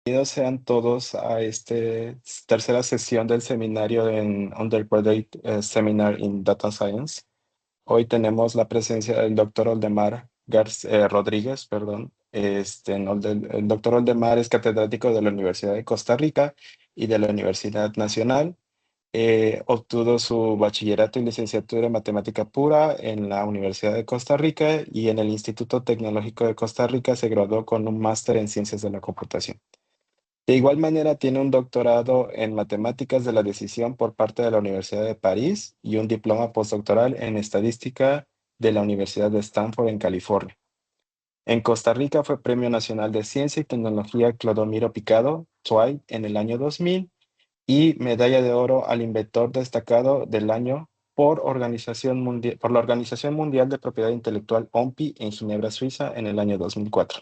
Bienvenidos sean todos a esta tercera sesión del seminario en Undergraduate Seminar in Data Science. Hoy tenemos la presencia del doctor Oldemar Rodríguez, perdón. El doctor Oldemar es catedrático de la Universidad de Costa Rica y de la Universidad Nacional. Obtuvo su bachillerato y licenciatura en matemática pura en la Universidad de Costa Rica y en el Instituto Tecnológico de Costa Rica se graduó con un máster en ciencias de la computación. De igual manera, tiene un doctorado en matemáticas de la decisión por parte de la Universidad de París y un diploma postdoctoral en estadística de la Universidad de Stanford en California. En Costa Rica fue Premio Nacional de Ciencia y Tecnología Clodomiro Picado, TWICE, en el año 2000 y Medalla de Oro al Inventor Destacado del Año por la Organización Mundial de Propiedad Intelectual OMPI en Ginebra, Suiza, en el año 2004.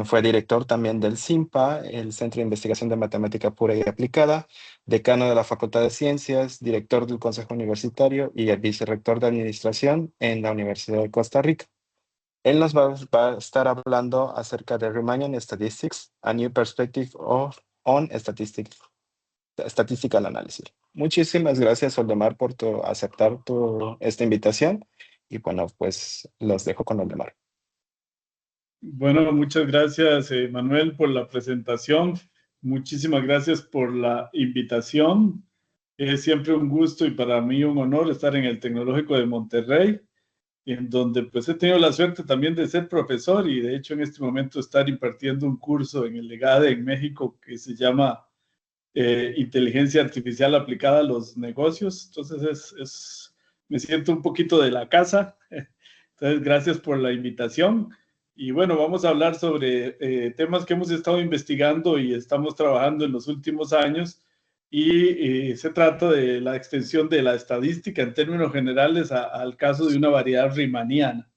Fue director también del CIMPA, el Centro de Investigación de Matemática Pura y Aplicada, decano de la Facultad de Ciencias, director del Consejo Universitario y el vicerrector de Administración en la Universidad de Costa Rica. Él nos va a estar hablando acerca de Riemannian Statistics, a New Perspective on Statistical Analysis. Muchísimas gracias, Oldemar, por aceptar esta invitación. Y bueno, pues los dejo con Oldemar. Bueno, muchas gracias, Manuel, por la presentación. Muchísimas gracias por la invitación. Es siempre un gusto y para mí un honor estar en el Tecnológico de Monterrey, en donde pues he tenido la suerte también de ser profesor y de hecho en este momento estar impartiendo un curso en el EGADE en México que se llama Inteligencia Artificial Aplicada a los Negocios. Entonces me siento un poquito de la casa. Entonces, gracias por la invitación. Y bueno, vamos a hablar sobre temas que hemos estado investigando y estamos trabajando en los últimos años. Y se trata de la extensión de la estadística en términos generales al caso de una variedad riemanniana.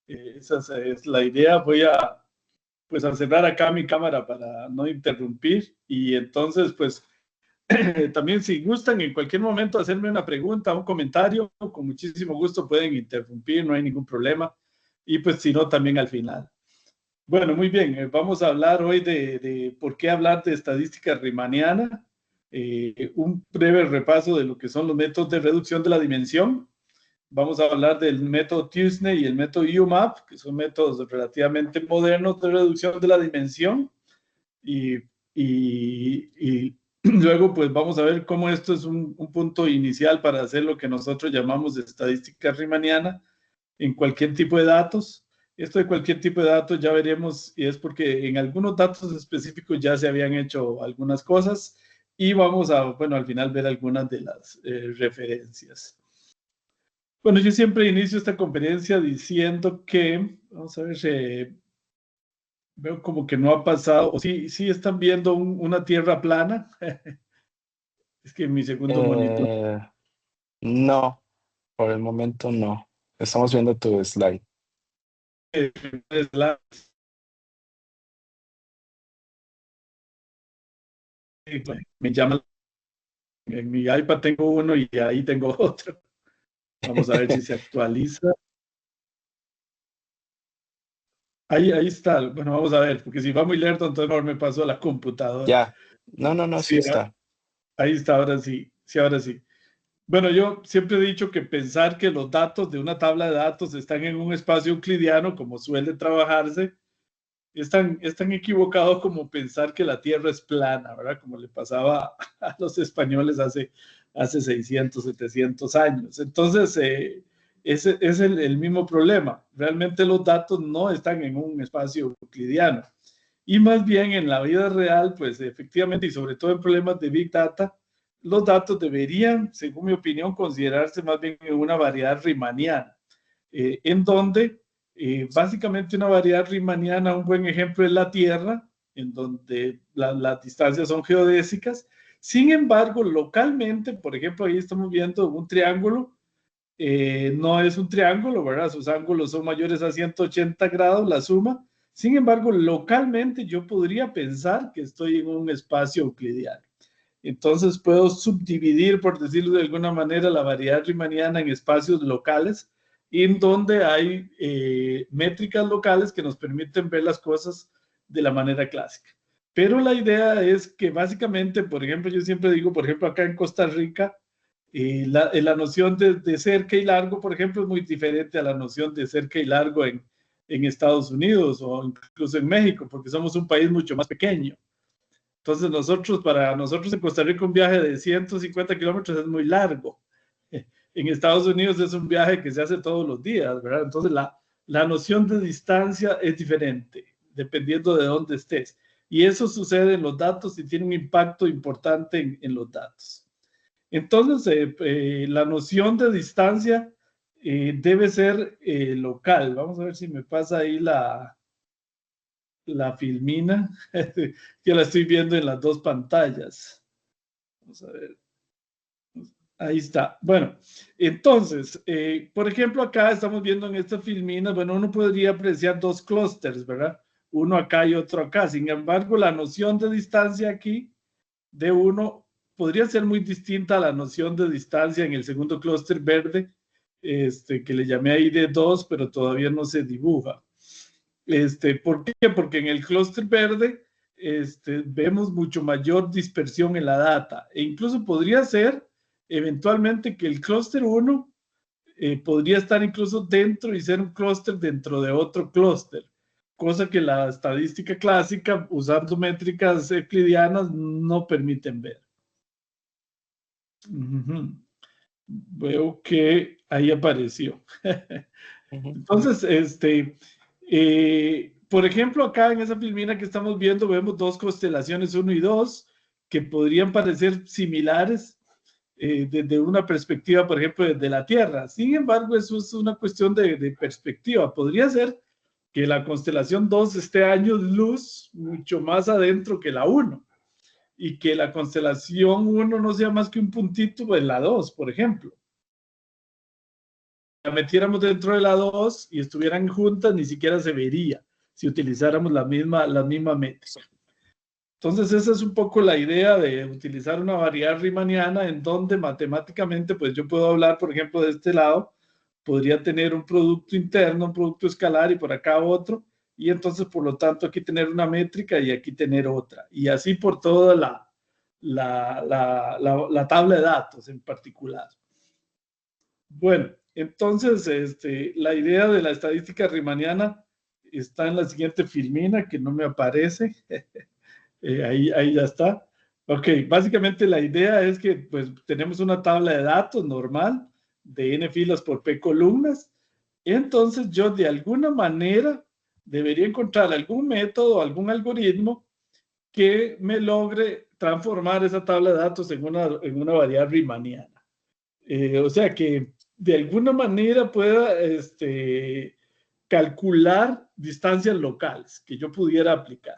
Esa es la idea. Voy a cerrar acá mi cámara para no interrumpir. Y entonces, pues, también si gustan en cualquier momento hacerme una pregunta, un comentario, con muchísimo gusto pueden interrumpir, no hay ningún problema. Y pues si no, también al final. Bueno, muy bien, vamos a hablar hoy de por qué hablar de estadística riemanniana, un breve repaso de lo que son los métodos de reducción de la dimensión. Vamos a hablar del método Tuesnay y el método UMAP, que son métodos relativamente modernos de reducción de la dimensión. Y luego pues vamos a ver cómo esto es un punto inicial para hacer lo que nosotros llamamos estadística riemanniana en cualquier tipo de datos. Esto de cualquier tipo de datos ya veremos, y es porque en algunos datos específicos ya se habían hecho algunas cosas y vamos a, bueno, al final ver algunas de las referencias. Bueno, yo siempre inicio esta conferencia diciendo que, vamos a ver, veo como que no ha pasado, o sí están viendo una tierra plana. Es que en mi segundo monitor. No, por el momento no. Estamos viendo tu slide. Me llama, en mi iPad tengo uno y ahí tengo otro. Vamos a ver si se actualiza. Ahí está. Bueno, vamos a ver, porque si va muy lento, entonces mejor me paso a la computadora. Ya. No, sí Sí, está. ahí está, ahora sí. Sí, ahora sí. Bueno, yo siempre he dicho que pensar que los datos de una tabla de datos están en un espacio euclidiano, como suele trabajarse, es tan equivocado como pensar que la Tierra es plana, ¿verdad? Como le pasaba a los españoles hace 600, 700 años. Entonces, ese es el mismo problema. Realmente los datos no están en un espacio euclidiano. Y más bien en la vida real, pues efectivamente, y sobre todo en problemas de Big Data, los datos deberían, según mi opinión, considerarse más bien en una variedad riemanniana, en donde básicamente una variedad riemanniana, un buen ejemplo es la Tierra, en donde las distancias son geodésicas. Sin embargo, localmente, por ejemplo, ahí estamos viendo un triángulo, no es un triángulo, ¿verdad? Sus ángulos son mayores a 180 grados, la suma. Sin embargo, localmente yo podría pensar que estoy en un espacio euclidiano. Entonces puedo subdividir, por decirlo de alguna manera, la variedad riemanniana en espacios locales, en donde hay métricas locales que nos permiten ver las cosas de la manera clásica. Pero la idea es que básicamente, por ejemplo, yo siempre digo, por ejemplo, acá en Costa Rica, la noción de cerca y largo, por ejemplo, es muy diferente a la noción de cerca y largo en Estados Unidos o incluso en México, porque somos un país mucho más pequeño. Entonces, para nosotros en Costa Rica, un viaje de 150 kilómetros es muy largo. En Estados Unidos es un viaje que se hace todos los días, ¿verdad? Entonces, la noción de distancia es diferente, dependiendo de dónde estés. Y eso sucede en los datos y tiene un impacto importante en los datos. Entonces, la noción de distancia debe ser local. Vamos a ver si me pasa ahí la filmina, que la estoy viendo en las dos pantallas. Vamos a ver. Ahí está. Bueno, entonces, por ejemplo, acá estamos viendo en esta filmina, bueno, uno podría apreciar dos clústeres, ¿verdad? Uno acá y otro acá. Sin embargo, la noción de distancia aquí de uno podría ser muy distinta a la noción de distancia en el segundo clúster verde, que le llamé ahí de 2, pero todavía no se dibuja. ¿Por qué? Porque en el clúster verde vemos mucho mayor dispersión en la data e incluso podría ser eventualmente que el clúster 1 podría estar incluso dentro y ser un clúster dentro de otro clúster, cosa que la estadística clásica usando métricas euclidianas no permiten ver. Veo que ahí apareció. Entonces, por ejemplo, acá en esa filmina que estamos viendo, vemos dos constelaciones 1 y 2 que podrían parecer similares desde una perspectiva, por ejemplo, desde la Tierra. Sin embargo, eso es una cuestión de perspectiva. Podría ser que la constelación 2 esté años luz mucho más adentro que la 1 y que la constelación 1 no sea más que un puntito en la 2, por ejemplo. La metiéramos dentro de la 2 y estuvieran juntas, ni siquiera se vería si utilizáramos la misma métrica. Entonces, esa es un poco la idea de utilizar una variedad riemanniana en donde matemáticamente, pues yo puedo hablar, por ejemplo, de este lado, podría tener un producto interno, un producto escalar y por acá otro, y entonces, por lo tanto, aquí tener una métrica y aquí tener otra. Y así por toda la tabla de datos en particular. Bueno, entonces, la idea de la estadística riemanniana está en la siguiente filmina, que no me aparece. Ahí ya está. Ok, básicamente la idea es que pues tenemos una tabla de datos normal de n filas por p columnas. Entonces yo de alguna manera debería encontrar algún método, algún algoritmo que me logre transformar esa tabla de datos en una variable riemanniana. O sea que de alguna manera pueda calcular distancias locales que yo pudiera aplicar.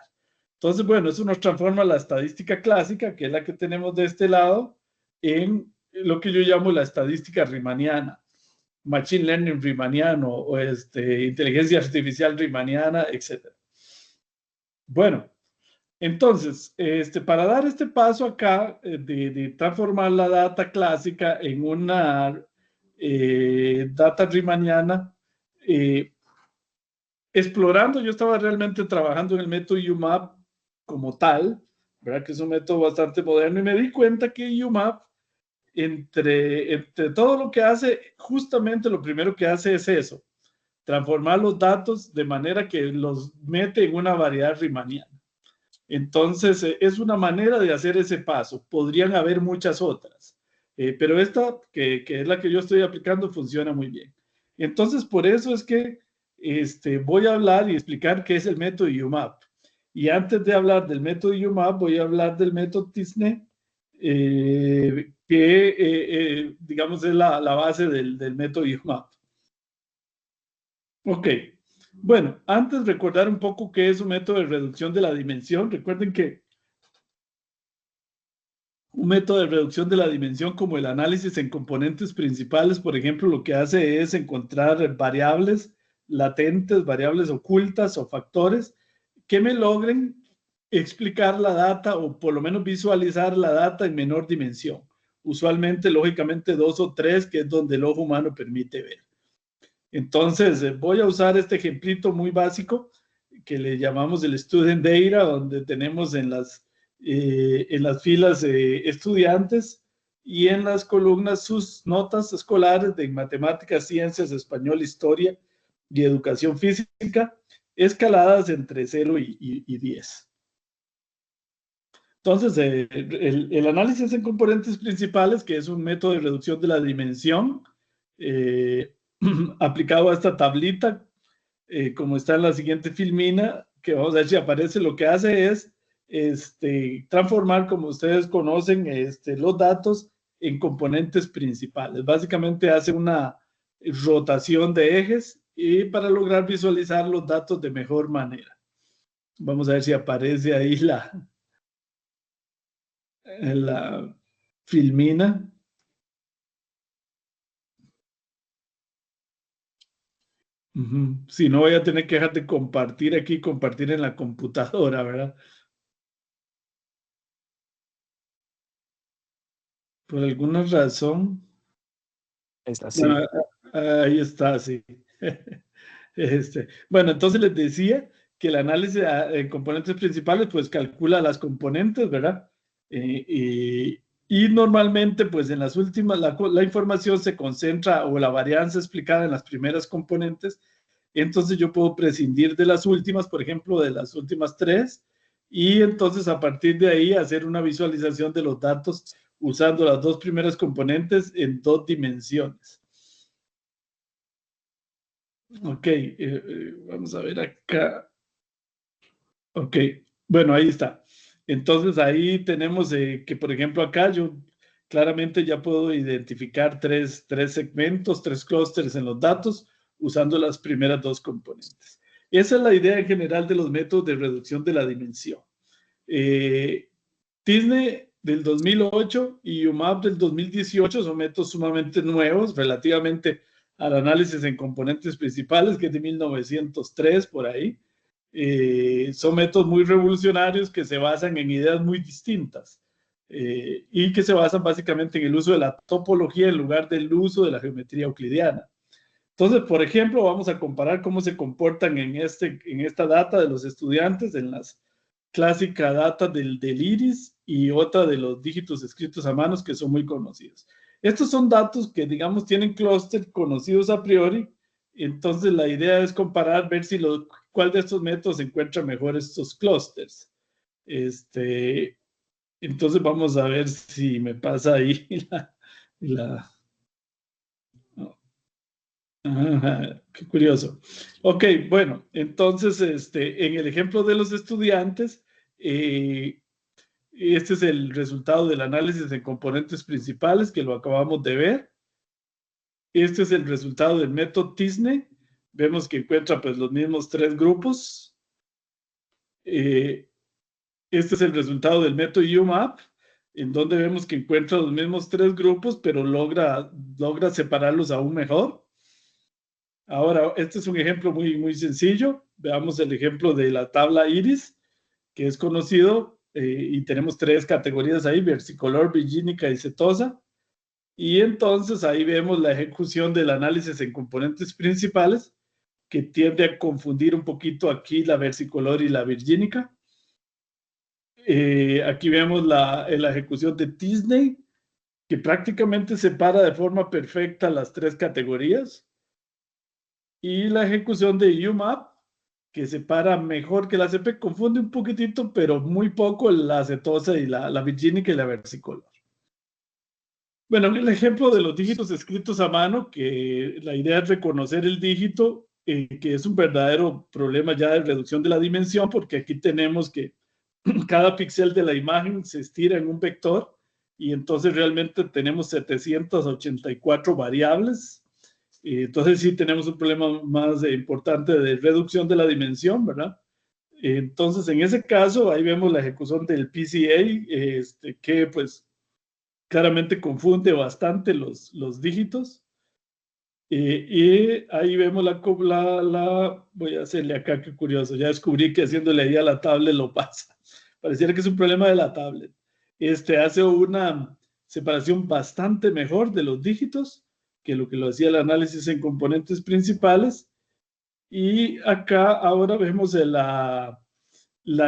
Entonces, bueno, eso nos transforma la estadística clásica, que es la que tenemos de este lado, en lo que yo llamo la estadística riemanniana, machine learning riemanniano o inteligencia artificial riemanniana, etc. Bueno, entonces, para dar este paso acá de transformar la data clásica en una data riemanniana, explorando, yo estaba realmente trabajando en el método UMAP como tal, ¿verdad? Que es un método bastante moderno y me di cuenta que UMAP, entre todo lo que hace, justamente lo primero que hace es eso, transformar los datos de manera que los mete en una variedad riemanniana. Entonces, es una manera de hacer ese paso. Podrían haber muchas otras, pero esta, que es la que yo estoy aplicando, funciona muy bien. Entonces, por eso es que voy a hablar y explicar qué es el método UMAP. Y antes de hablar del método UMAP, voy a hablar del método TISNE, que, digamos, es la base del método UMAP. Ok. Bueno, antes recordar un poco qué es un método de reducción de la dimensión. Recuerden que un método de reducción de la dimensión como el análisis en componentes principales, por ejemplo, lo que hace es encontrar variables latentes, variables ocultas o factores que me logren explicar la data o por lo menos visualizar la data en menor dimensión. Usualmente, lógicamente, 2 o 3, que es donde el ojo humano permite ver. Entonces, voy a usar este ejemplito muy básico que le llamamos el Student Data, donde tenemos en las filas estudiantes y en las columnas sus notas escolares de matemáticas, ciencias, español, historia y educación física, escaladas entre 0 y 10. Entonces, el análisis en componentes principales, que es un método de reducción de la dimensión, aplicado a esta tablita, como está en la siguiente filmina, que vamos a ver si aparece, lo que hace es transformar, como ustedes conocen, los datos en componentes principales. Básicamente hace una rotación de ejes y para lograr visualizar los datos de mejor manera. Vamos a ver si aparece ahí la filmina. Si no, voy a tener que dejar de compartir aquí, compartir en la computadora, ¿verdad? Por alguna razón. Es así. Bueno, ahí está, sí. Bueno, entonces les decía que el análisis en componentes principales, pues calcula las componentes, ¿verdad? Y normalmente, pues en las últimas, la información se concentra o la varianza explicada en las primeras componentes. Entonces yo puedo prescindir de las últimas, por ejemplo, de las últimas 3, y entonces a partir de ahí hacer una visualización de los datos usando las 2 primeras componentes en 2 dimensiones. Ok, vamos a ver acá. Ok, bueno, ahí está. Entonces ahí tenemos que, por ejemplo, acá yo claramente ya puedo identificar tres segmentos, 3 clústeres en los datos usando las primeras 2 componentes. Esa es la idea en general de los métodos de reducción de la dimensión. Disney del 2008 y UMAP del 2018 son métodos sumamente nuevos relativamente al análisis en componentes principales, que es de 1903 por ahí. Son métodos muy revolucionarios que se basan en ideas muy distintas y que se basan básicamente en el uso de la topología en lugar del uso de la geometría euclidiana. Entonces, por ejemplo, vamos a comparar cómo se comportan en esta data de los estudiantes, en las clásica data del iris y otra de los dígitos escritos a manos que son muy conocidos. Estos son datos que, digamos, tienen clústeres conocidos a priori. Entonces, la idea es comparar, ver si cuál de estos métodos encuentra mejor estos clústeres. Entonces, vamos a ver si me pasa ahí la qué curioso. Ok, bueno, entonces, en el ejemplo de los estudiantes, este es el resultado del análisis en componentes principales que lo acabamos de ver. Este es el resultado del método Disney. Vemos que encuentra pues los mismos 3 grupos. Este es el resultado del método UMAP, en donde vemos que encuentra los mismos 3 grupos, pero logra separarlos aún mejor. Ahora, este es un ejemplo muy, muy sencillo. Veamos el ejemplo de la tabla iris, que es conocido, y tenemos 3 categorías ahí: versicolor, virgínica y setosa. Y entonces ahí vemos la ejecución del análisis en componentes principales, que tiende a confundir un poquito aquí la versicolor y la virgínica. Aquí vemos la ejecución de Disney, que prácticamente separa de forma perfecta las 3 categorías. Y la ejecución de UMAP, que separa mejor que la CP, confunde un poquitito, pero muy poco, la setosa y la virgínica y la versicolor. Bueno, el ejemplo de los dígitos escritos a mano, que la idea es reconocer el dígito, que es un verdadero problema ya de reducción de la dimensión, porque aquí tenemos que cada píxel de la imagen se estira en un vector y entonces realmente tenemos 784 variables. Entonces sí tenemos un problema más importante de reducción de la dimensión, ¿verdad? Entonces en ese caso ahí vemos la ejecución del PCA, que pues claramente confunde bastante los dígitos. Y ahí vemos voy a hacerle acá, qué curioso, ya descubrí que haciéndole ahí a la tablet lo pasa. Pareciera que es un problema de la tablet. Hace una separación bastante mejor de los dígitos que lo hacía el análisis en componentes principales. Y acá ahora vemos la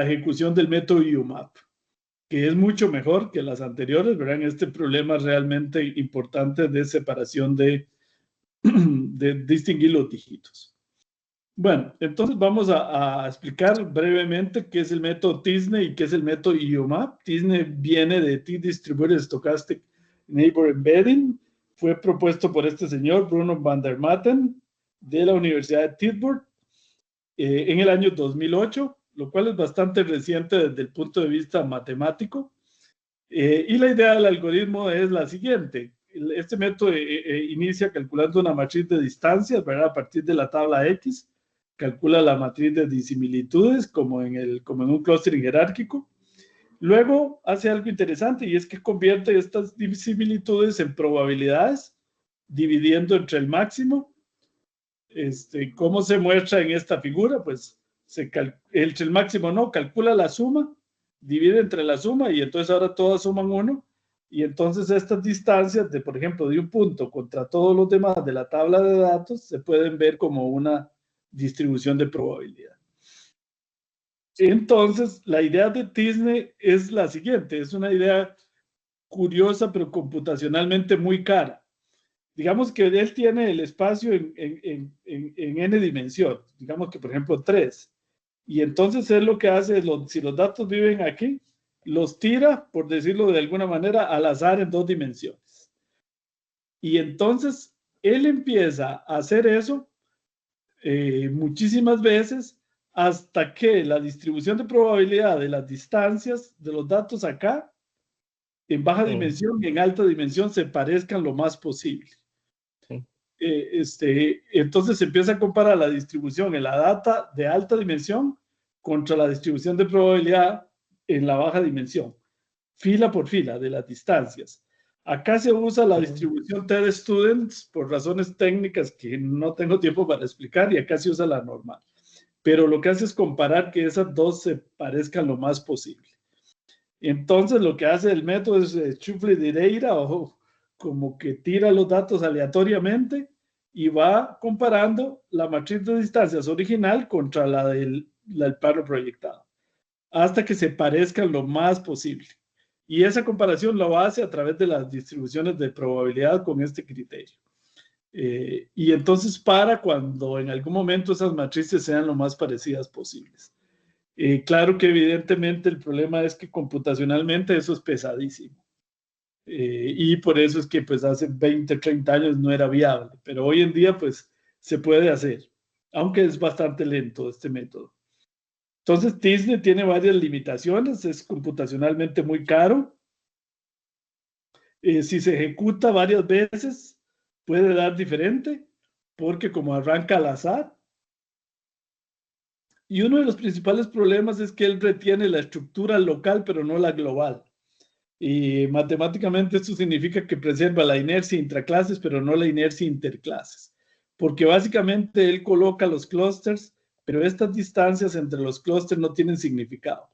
ejecución del método UMAP, que es mucho mejor que las anteriores, verán este problema realmente importante de separación de distinguir los dígitos. Bueno, entonces vamos a explicar brevemente qué es el método TISNE y qué es el método UMAP. TISNE viene de T-Distributed Stochastic Neighbor Embedding. Fue propuesto por este señor, Bruno van der Matten, de la Universidad de Tilburg, en el año 2008, lo cual es bastante reciente desde el punto de vista matemático. Y la idea del algoritmo es la siguiente. Este método inicia calculando una matriz de distancias, ¿verdad? A partir de la tabla X, calcula la matriz de disimilitudes como en un clustering jerárquico. Luego hace algo interesante y es que convierte estas disimilitudes en probabilidades, dividiendo entre el máximo. ¿Cómo se muestra en esta figura? Pues entre el máximo no, calcula la suma, divide entre la suma y entonces ahora todas suman 1 y entonces estas distancias de, por ejemplo, de un punto contra todos los demás de la tabla de datos se pueden ver como una distribución de probabilidad. Entonces, la idea de TISNE es la siguiente, es una idea curiosa pero computacionalmente muy cara. Digamos que él tiene el espacio en n dimensiones, digamos que por ejemplo 3. Y entonces él lo que hace es, si los datos viven aquí, los tira, por decirlo de alguna manera, al azar en 2 dimensiones. Y entonces él empieza a hacer eso muchísimas veces hasta que la distribución de probabilidad de las distancias de los datos acá, en baja dimensión y en alta dimensión, se parezcan lo más posible. Entonces se empieza a comparar la distribución en la data de alta dimensión contra la distribución de probabilidad en la baja dimensión, fila por fila de las distancias. Acá se usa la distribución TD-Students por razones técnicas que no tengo tiempo para explicar y acá se usa la normal. Pero lo que hace es comparar que esas dos se parezcan lo más posible. Entonces lo que hace el método es shuffle the data o como que tira los datos aleatoriamente y va comparando la matriz de distancias original contra la del plano proyectado, hasta que se parezcan lo más posible. Y esa comparación lo hace a través de las distribuciones de probabilidad con este criterio. Y entonces para cuando en algún momento esas matrices sean lo más parecidas posibles. Claro que evidentemente el problema es que computacionalmente eso es pesadísimo. Y por eso es que pues hace 20, 30 años no era viable, pero hoy en día pues se puede hacer, aunque es bastante lento este método. Entonces TISNE tiene varias limitaciones, es computacionalmente muy caro. Si se ejecuta varias veces puede dar diferente, porque como arranca al azar. Y uno de los principales problemas es que él retiene la estructura local, pero no la global. Y matemáticamente esto significa que preserva la inercia intraclases, pero no la inercia interclases. Porque básicamente él coloca los clústeres, pero estas distancias entre los clústeres no tienen significado.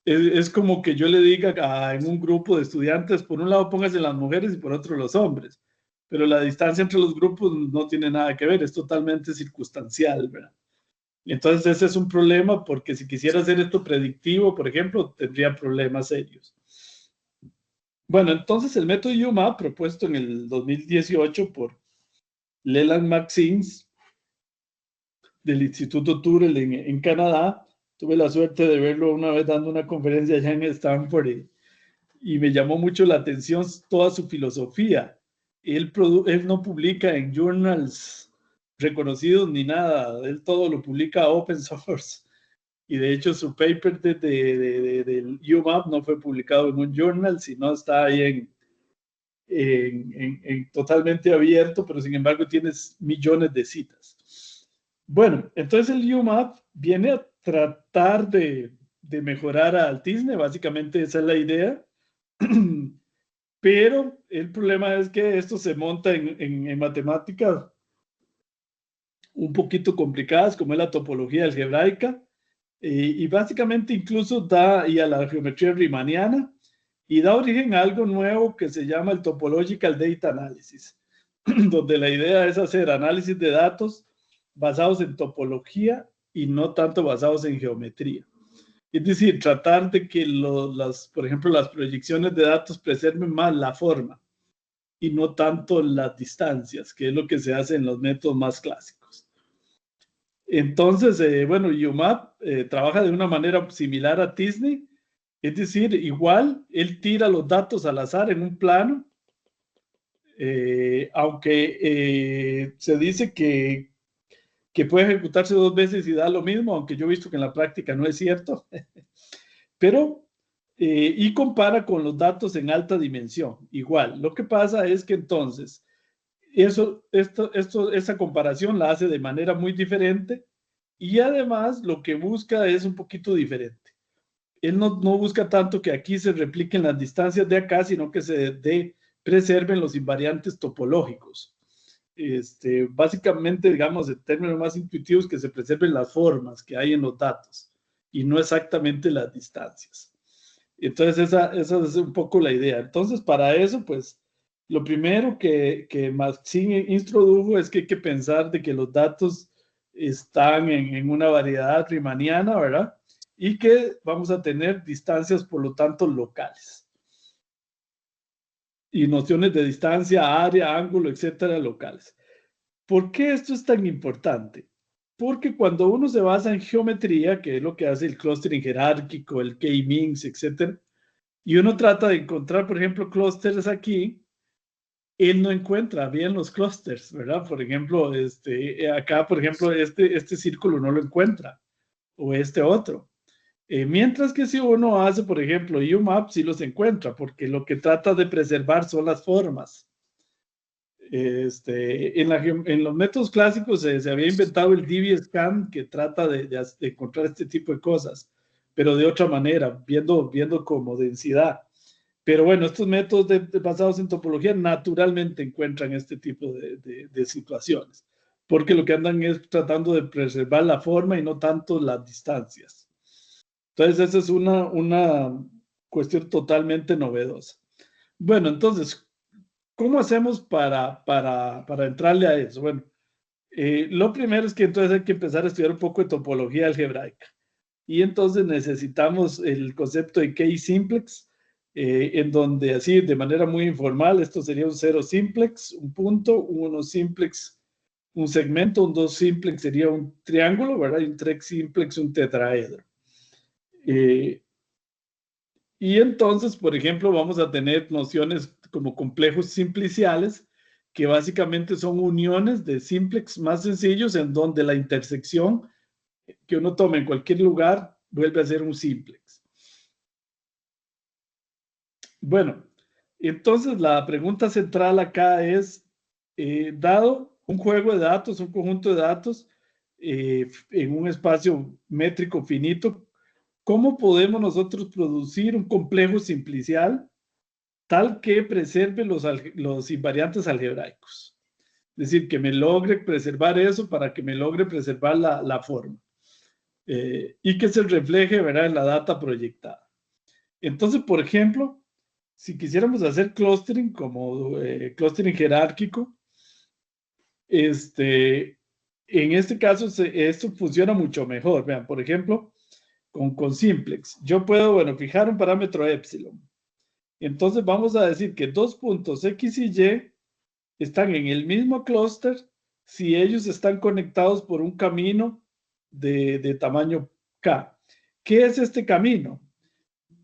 Es como que yo le diga en un grupo de estudiantes, por un lado póngase las mujeres y por otro los hombres. Pero la distancia entre los grupos no tiene nada que ver, es totalmente circunstancial, ¿verdad? Entonces ese es un problema porque si quisiera hacer esto predictivo, por ejemplo, tendría problemas serios. Bueno, entonces el método UMAP, propuesto en el 2018 por Leland Maxins del Instituto Turel en Canadá, tuve la suerte de verlo una vez dando una conferencia allá en Stanford y me llamó mucho la atención toda su filosofía. Él no publica en journals reconocidos ni nada, él todo lo publica open source. Y de hecho su paper del UMAP no fue publicado en un journal, sino está ahí totalmente abierto, pero sin embargo tienes millones de citas. Bueno, entonces el UMAP viene a tratar de mejorar al TISNE, básicamente esa es la idea. Pero el problema es que esto se monta en matemáticas un poquito complicadas, como es la topología algebraica, y básicamente incluso da y a la geometría riemanniana, y da origen a algo nuevo que se llama el Topological Data Analysis, donde la idea es hacer análisis de datos basados en topología y no tanto basados en geometría. Es decir, tratar de que por ejemplo, las proyecciones de datos preserven más la forma y no tanto las distancias, que es lo que se hace en los métodos más clásicos. Entonces, bueno, UMAP trabaja de una manera similar a Tisney, es decir, igual, él tira los datos al azar en un plano, aunque se dice que puede ejecutarse 2 veces y da lo mismo, aunque yo he visto que en la práctica no es cierto, pero, y compara con los datos en alta dimensión, igual. Lo que pasa es que entonces, esa comparación la hace de manera muy diferente y además lo que busca es un poquito diferente. Él no busca tanto que aquí se repliquen las distancias de acá, sino que se preserven los invariantes topológicos. Básicamente, digamos, en términos más intuitivos, que se preserven las formas que hay en los datos y no exactamente las distancias. Entonces, esa es un poco la idea. Entonces, para eso, pues, lo primero que Maxine introdujo es que hay que pensar de que los datos están en una variedad riemanniana, ¿verdad? Y que vamos a tener distancias, por lo tanto, locales. Y nociones de distancia, área, ángulo, etcétera, locales. ¿Por qué esto es tan importante? Porque cuando uno se basa en geometría, que es lo que hace el clustering jerárquico, el K-means, etcétera, y uno trata de encontrar, por ejemplo, clústeres aquí, él no encuentra bien los clústeres, ¿verdad? Por ejemplo, acá, por ejemplo, este círculo no lo encuentra, o este otro. Mientras que si uno hace, por ejemplo, UMAP, sí los encuentra, porque lo que trata de preservar son las formas. En los métodos clásicos se había inventado el DB-Scan, que trata de encontrar este tipo de cosas, pero de otra manera, viendo como densidad. Pero bueno, estos métodos basados en topología naturalmente encuentran este tipo de situaciones, porque lo que andan es tratando de preservar la forma y no tanto las distancias. Entonces, esa es una cuestión totalmente novedosa. Bueno, entonces, ¿cómo hacemos para entrarle a eso? Bueno, lo primero es que entonces hay que empezar a estudiar un poco de topología algebraica. Y entonces necesitamos el concepto de K-simplex, en donde así de manera muy informal, esto sería un 0 simplex, un punto, un 1 simplex, un segmento, un 2 simplex sería un triángulo, ¿verdad? Y un 3 simplex, un tetraedro. Y entonces, por ejemplo, vamos a tener nociones como complejos simpliciales, que básicamente son uniones de simplex más sencillos en donde la intersección que uno toma en cualquier lugar vuelve a ser un simplex. Bueno, entonces la pregunta central acá es, dado un juego de datos, un conjunto de datos en un espacio métrico finito, ¿cómo podemos nosotros producir un complejo simplicial tal que preserve los invariantes algebraicos? Es decir, que me logre preservar eso para que me logre preservar la forma. Y que se refleje, ¿verdad?, en la data proyectada. Entonces, por ejemplo, si quisiéramos hacer clustering como clustering jerárquico, en este caso esto funciona mucho mejor. Vean, por ejemplo, con simplex, yo puedo, bueno, fijar un parámetro epsilon. Entonces vamos a decir que 2 puntos X y Y están en el mismo clúster si ellos están conectados por un camino de tamaño K. ¿Qué es este camino?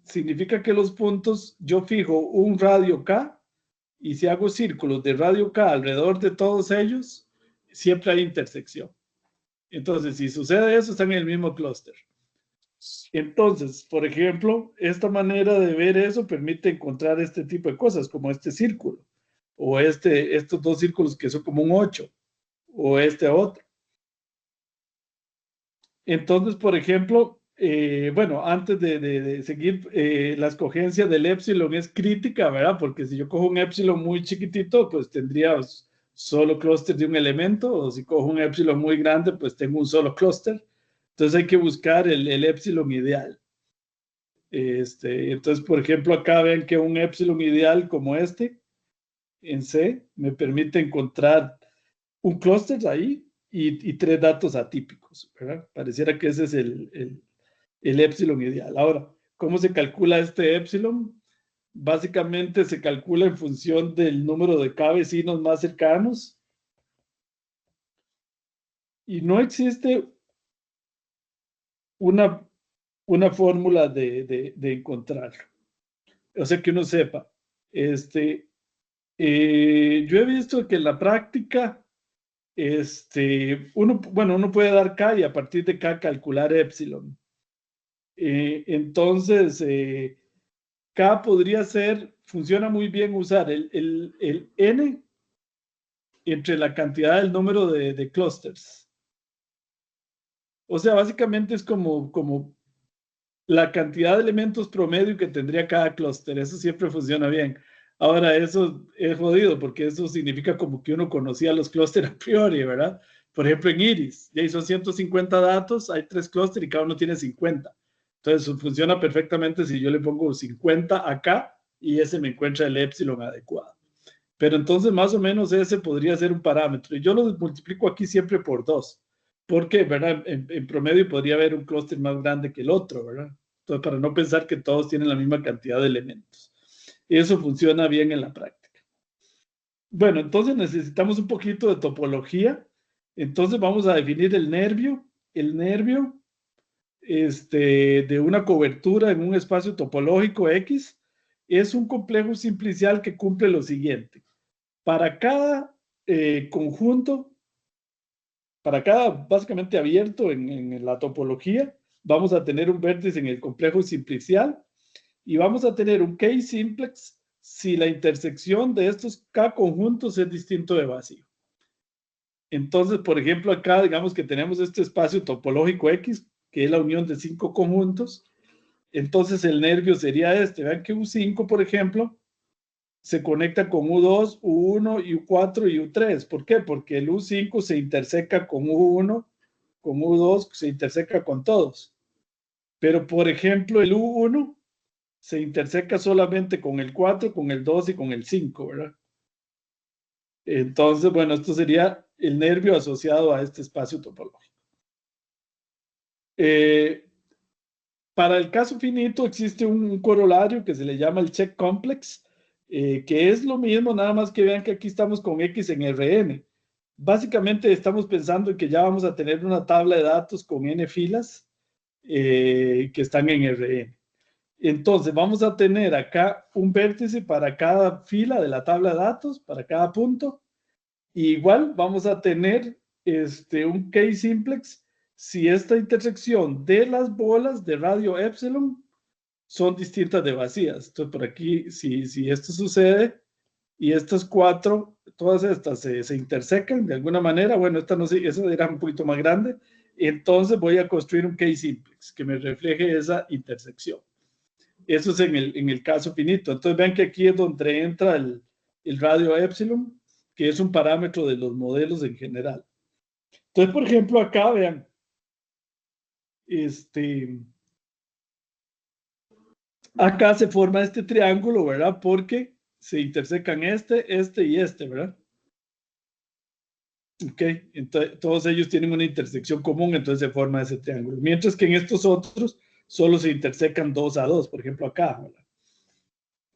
Significa que los puntos, yo fijo un radio K y si hago círculos de radio K alrededor de todos ellos, siempre hay intersección. Entonces, si sucede eso, están en el mismo clúster. Entonces, por ejemplo, esta manera de ver eso permite encontrar este tipo de cosas, como este círculo, o estos dos círculos que son como un 8, o este otro. Entonces, por ejemplo, bueno, antes de seguir, la escogencia del epsilon es crítica, ¿verdad? Porque si yo cojo un epsilon muy chiquitito, pues tendría solo clúster de un elemento, o si cojo un epsilon muy grande, pues tengo un solo clúster. Entonces hay que buscar el epsilon ideal. Entonces, por ejemplo, acá ven que un epsilon ideal como este, en C, me permite encontrar un clúster ahí y 3 datos atípicos, ¿verdad? Pareciera que ese es el épsilon ideal. Ahora, ¿cómo se calcula este épsilon? Básicamente se calcula en función del número de K vecinos más cercanos y no existe una fórmula de encontrarlo. O sea, que uno sepa. Yo he visto que en la práctica, uno puede dar K y a partir de K calcular épsilon. Entonces, K podría ser, funciona muy bien usar el N entre la cantidad del número de clusters. O sea, básicamente es como la cantidad de elementos promedio que tendría cada clúster. Eso siempre funciona bien. Ahora, eso es jodido porque eso significa como que uno conocía los clústeres a priori, ¿verdad? Por ejemplo, en Iris, ya son 150 datos, hay 3 clústeres y cada uno tiene 50. Entonces, funciona perfectamente si yo le pongo 50 acá y ese me encuentra el épsilon adecuado. Pero entonces, más o menos, ese podría ser un parámetro. Y yo lo multiplico aquí siempre por 2. Porque, ¿verdad? En promedio podría haber un clúster más grande que el otro, ¿verdad? Entonces, para no pensar que todos tienen la misma cantidad de elementos. Y eso funciona bien en la práctica. Bueno, entonces necesitamos un poquito de topología. Entonces vamos a definir el nervio. El nervio de una cobertura en un espacio topológico X es un complejo simplicial que cumple lo siguiente. Para cada conjunto, para cada básicamente abierto en la topología, vamos a tener un vértice en el complejo simplicial y vamos a tener un K-simplex si la intersección de estos K conjuntos es distinto de vacío. Entonces, por ejemplo, acá digamos que tenemos este espacio topológico X, que es la unión de 5 conjuntos. Entonces, el nervio sería este. Vean que U5, por ejemplo, se conecta con U2, U1, U4 y U3. ¿Por qué? Porque el U5 se interseca con U1, con U2, se interseca con todos. Pero, por ejemplo, el U1 se interseca solamente con el 4, con el 2 y con el 5, ¿verdad? Entonces, bueno, esto sería el nervio asociado a este espacio topológico. Para el caso finito existe un corolario que se le llama el check complex, que es lo mismo, nada más que vean que aquí estamos con X en Rn. Básicamente estamos pensando en que ya vamos a tener una tabla de datos con n filas que están en Rn. Entonces vamos a tener acá un vértice para cada fila de la tabla de datos, para cada punto. Y igual vamos a tener un K-simplex si esta intersección de las bolas de radio epsilon son distintas de vacías. Entonces, por aquí, si esto sucede y estas 4, todas estas se intersecan de alguna manera, bueno, esta no sé, esa era un poquito más grande, entonces voy a construir un K-simplex que me refleje esa intersección. Eso es en el caso finito. Entonces, vean que aquí es donde entra el radio epsilon, que es un parámetro de los modelos en general. Entonces, por ejemplo, acá vean, acá se forma este triángulo, ¿verdad? Porque se intersecan este y este, ¿verdad? Ok, entonces todos ellos tienen una intersección común, entonces se forma ese triángulo. Mientras que en estos otros solo se intersecan 2 a 2, por ejemplo acá, ¿verdad?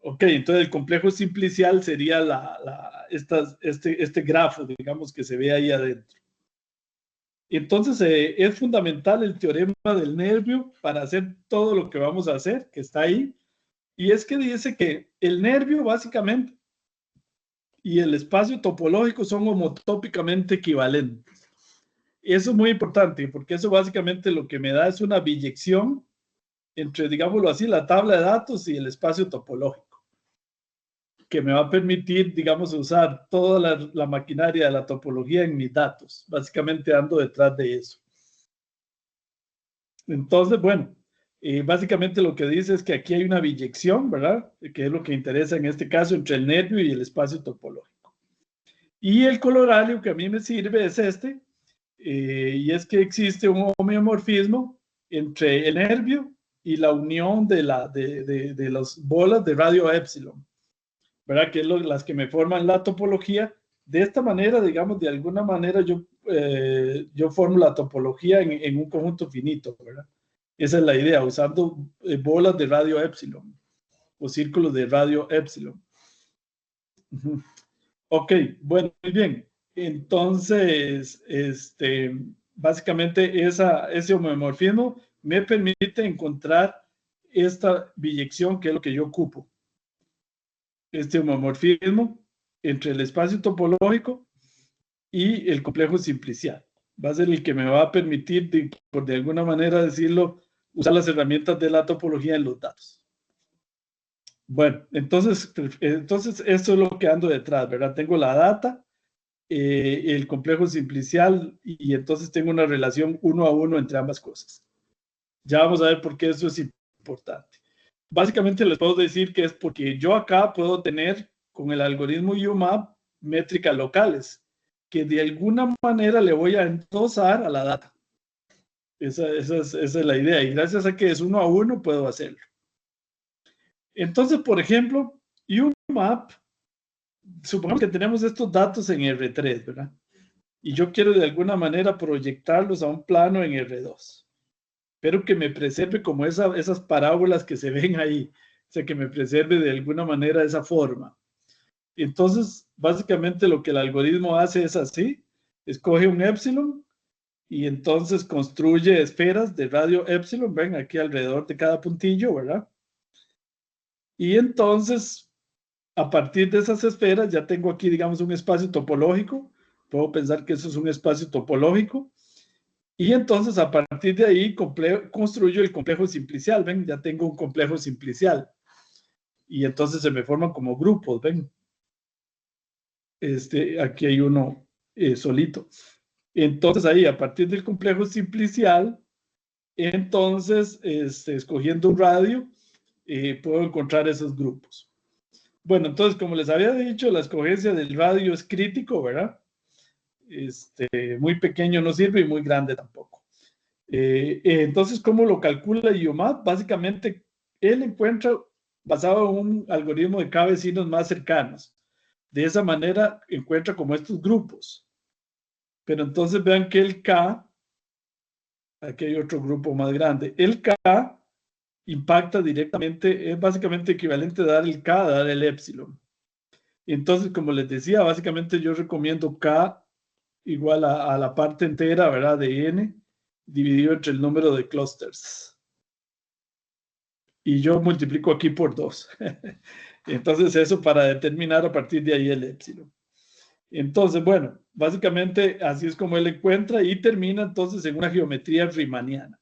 Ok, entonces el complejo simplicial sería este grafo, digamos, que se ve ahí adentro. Entonces es fundamental el teorema del nervio para hacer todo lo que vamos a hacer, que está ahí. Y es que dice que el nervio básicamente y el espacio topológico son homotópicamente equivalentes. Eso es muy importante porque eso básicamente lo que me da es una biyección entre, digámoslo así, la tabla de datos y el espacio topológico, que me va a permitir, digamos, usar toda la maquinaria de la topología en mis datos. Básicamente ando detrás de eso. Entonces, bueno, básicamente lo que dice es que aquí hay una biyección, ¿verdad? Que es lo que interesa en este caso entre el nervio y el espacio topológico. Y el corolario que a mí me sirve es y es que existe un homeomorfismo entre el nervio y la unión de las bolas de radio epsilon, ¿verdad? Que es las que me forman la topología. De esta manera, digamos, de alguna manera yo yo formo la topología en un conjunto finito, ¿verdad? Esa es la idea, usando bolas de radio epsilon o círculos de radio epsilon. Ok, bueno, muy bien. Entonces, básicamente ese homomorfismo me permite encontrar esta biyección que es lo que yo ocupo. Este homomorfismo entre el espacio topológico y el complejo simplicial. Va a ser el que me va a permitir, por de alguna manera decirlo, usar las herramientas de la topología en los datos. Bueno, entonces esto es lo que ando detrás, ¿verdad? Tengo la data, el complejo simplicial y entonces tengo una relación 1 a 1 entre ambas cosas. Ya vamos a ver por qué eso es importante. Básicamente les puedo decir que es porque yo acá puedo tener con el algoritmo UMAP métricas locales que de alguna manera le voy a endosar a la data. Esa es la idea y gracias a que es 1 a 1 puedo hacerlo. Entonces, por ejemplo, UMAP, supongamos que tenemos estos datos en R3, ¿verdad? Y yo quiero de alguna manera proyectarlos a un plano en R2, pero que me preserve como esas parábolas que se ven ahí, o sea, que me preserve de alguna manera esa forma. Entonces, básicamente lo que el algoritmo hace es así, escoge un épsilon y entonces construye esferas de radio épsilon, ven aquí alrededor de cada puntillo, ¿verdad? Y entonces, a partir de esas esferas, ya tengo aquí, digamos, un espacio topológico, puedo pensar que eso es un espacio topológico, y entonces a partir de ahí construyo el complejo simplicial, ven, ya tengo un complejo simplicial, y entonces se me forman como grupos, ven. Aquí hay uno solito. Entonces ahí, a partir del complejo simplicial, entonces, escogiendo un radio, puedo encontrar esos grupos. Bueno, entonces, como les había dicho, la escogencia del radio es crítico, ¿verdad? Muy pequeño no sirve y muy grande tampoco. Entonces, ¿cómo lo calcula UMAP? Básicamente, él encuentra, basado en un algoritmo de K vecinos más cercanos. De esa manera, encuentra como estos grupos. Pero entonces vean que el K, aquí hay otro grupo más grande, el K impacta directamente, es básicamente equivalente a dar el K a dar el épsilon. Entonces, como les decía, básicamente yo recomiendo K igual a la parte entera, ¿verdad? De N, dividido entre el número de clusters. Y yo multiplico aquí por 2. Entonces, eso para determinar a partir de ahí el épsilon. Entonces, bueno, básicamente así es como él encuentra y termina entonces en una geometría riemanniana.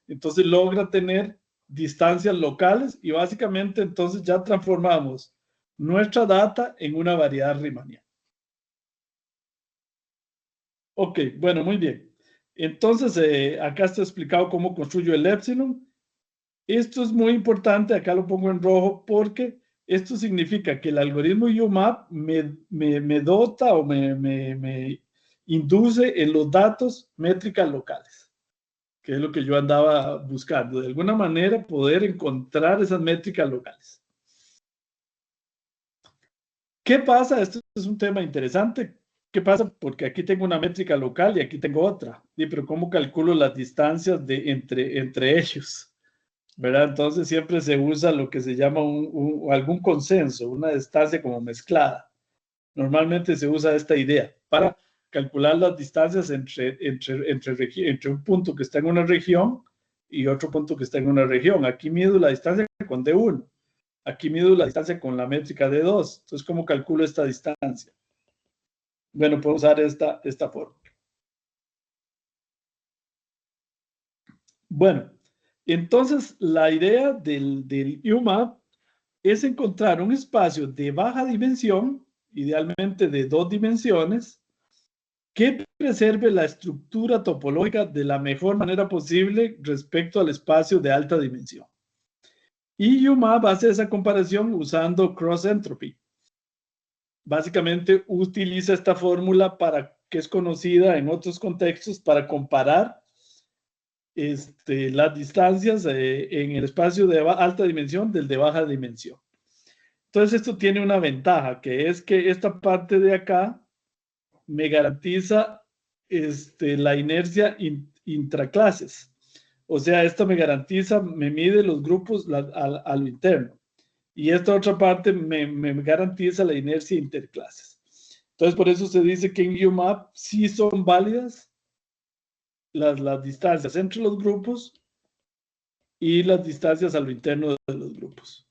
Entonces logra tener distancias locales y básicamente entonces ya transformamos nuestra data en una variedad riemanniana. Ok, bueno, muy bien. Entonces, acá está explicado cómo construyo el épsilon. Esto es muy importante, acá lo pongo en rojo porque esto significa que el algoritmo UMAP me dota o me induce en los datos métricas locales, que es lo que yo andaba buscando. De alguna manera poder encontrar esas métricas locales. ¿Qué pasa? Esto es un tema interesante. ¿Qué pasa? Porque aquí tengo una métrica local y aquí tengo otra. Pero ¿cómo calculo las distancias entre ellos? ¿Verdad? Entonces siempre se usa lo que se llama algún consenso, una distancia como mezclada. Normalmente se usa esta idea para calcular las distancias entre un punto que está en una región y otro punto que está en una región. Aquí mido la distancia con D1. Aquí mido la distancia con la métrica D2. Entonces, ¿cómo calculo esta distancia? Bueno, puedo usar esta forma. Bueno, entonces la idea del UMAP es encontrar un espacio de baja dimensión, idealmente de 2 dimensiones, que preserve la estructura topológica de la mejor manera posible respecto al espacio de alta dimensión. Y UMAP hace esa comparación usando cross entropy. Básicamente utiliza esta fórmula que es conocida en otros contextos para comparar las distancias en el espacio de alta dimensión del de baja dimensión. Entonces esto tiene una ventaja, que es que esta parte de acá me garantiza la inercia intraclases. O sea, esta me garantiza, me mide los grupos a lo interno. Y esta otra parte me garantiza la inercia interclases. Entonces, por eso se dice que en UMAP sí son válidas las distancias entre los grupos y las distancias a lo interno de los grupos.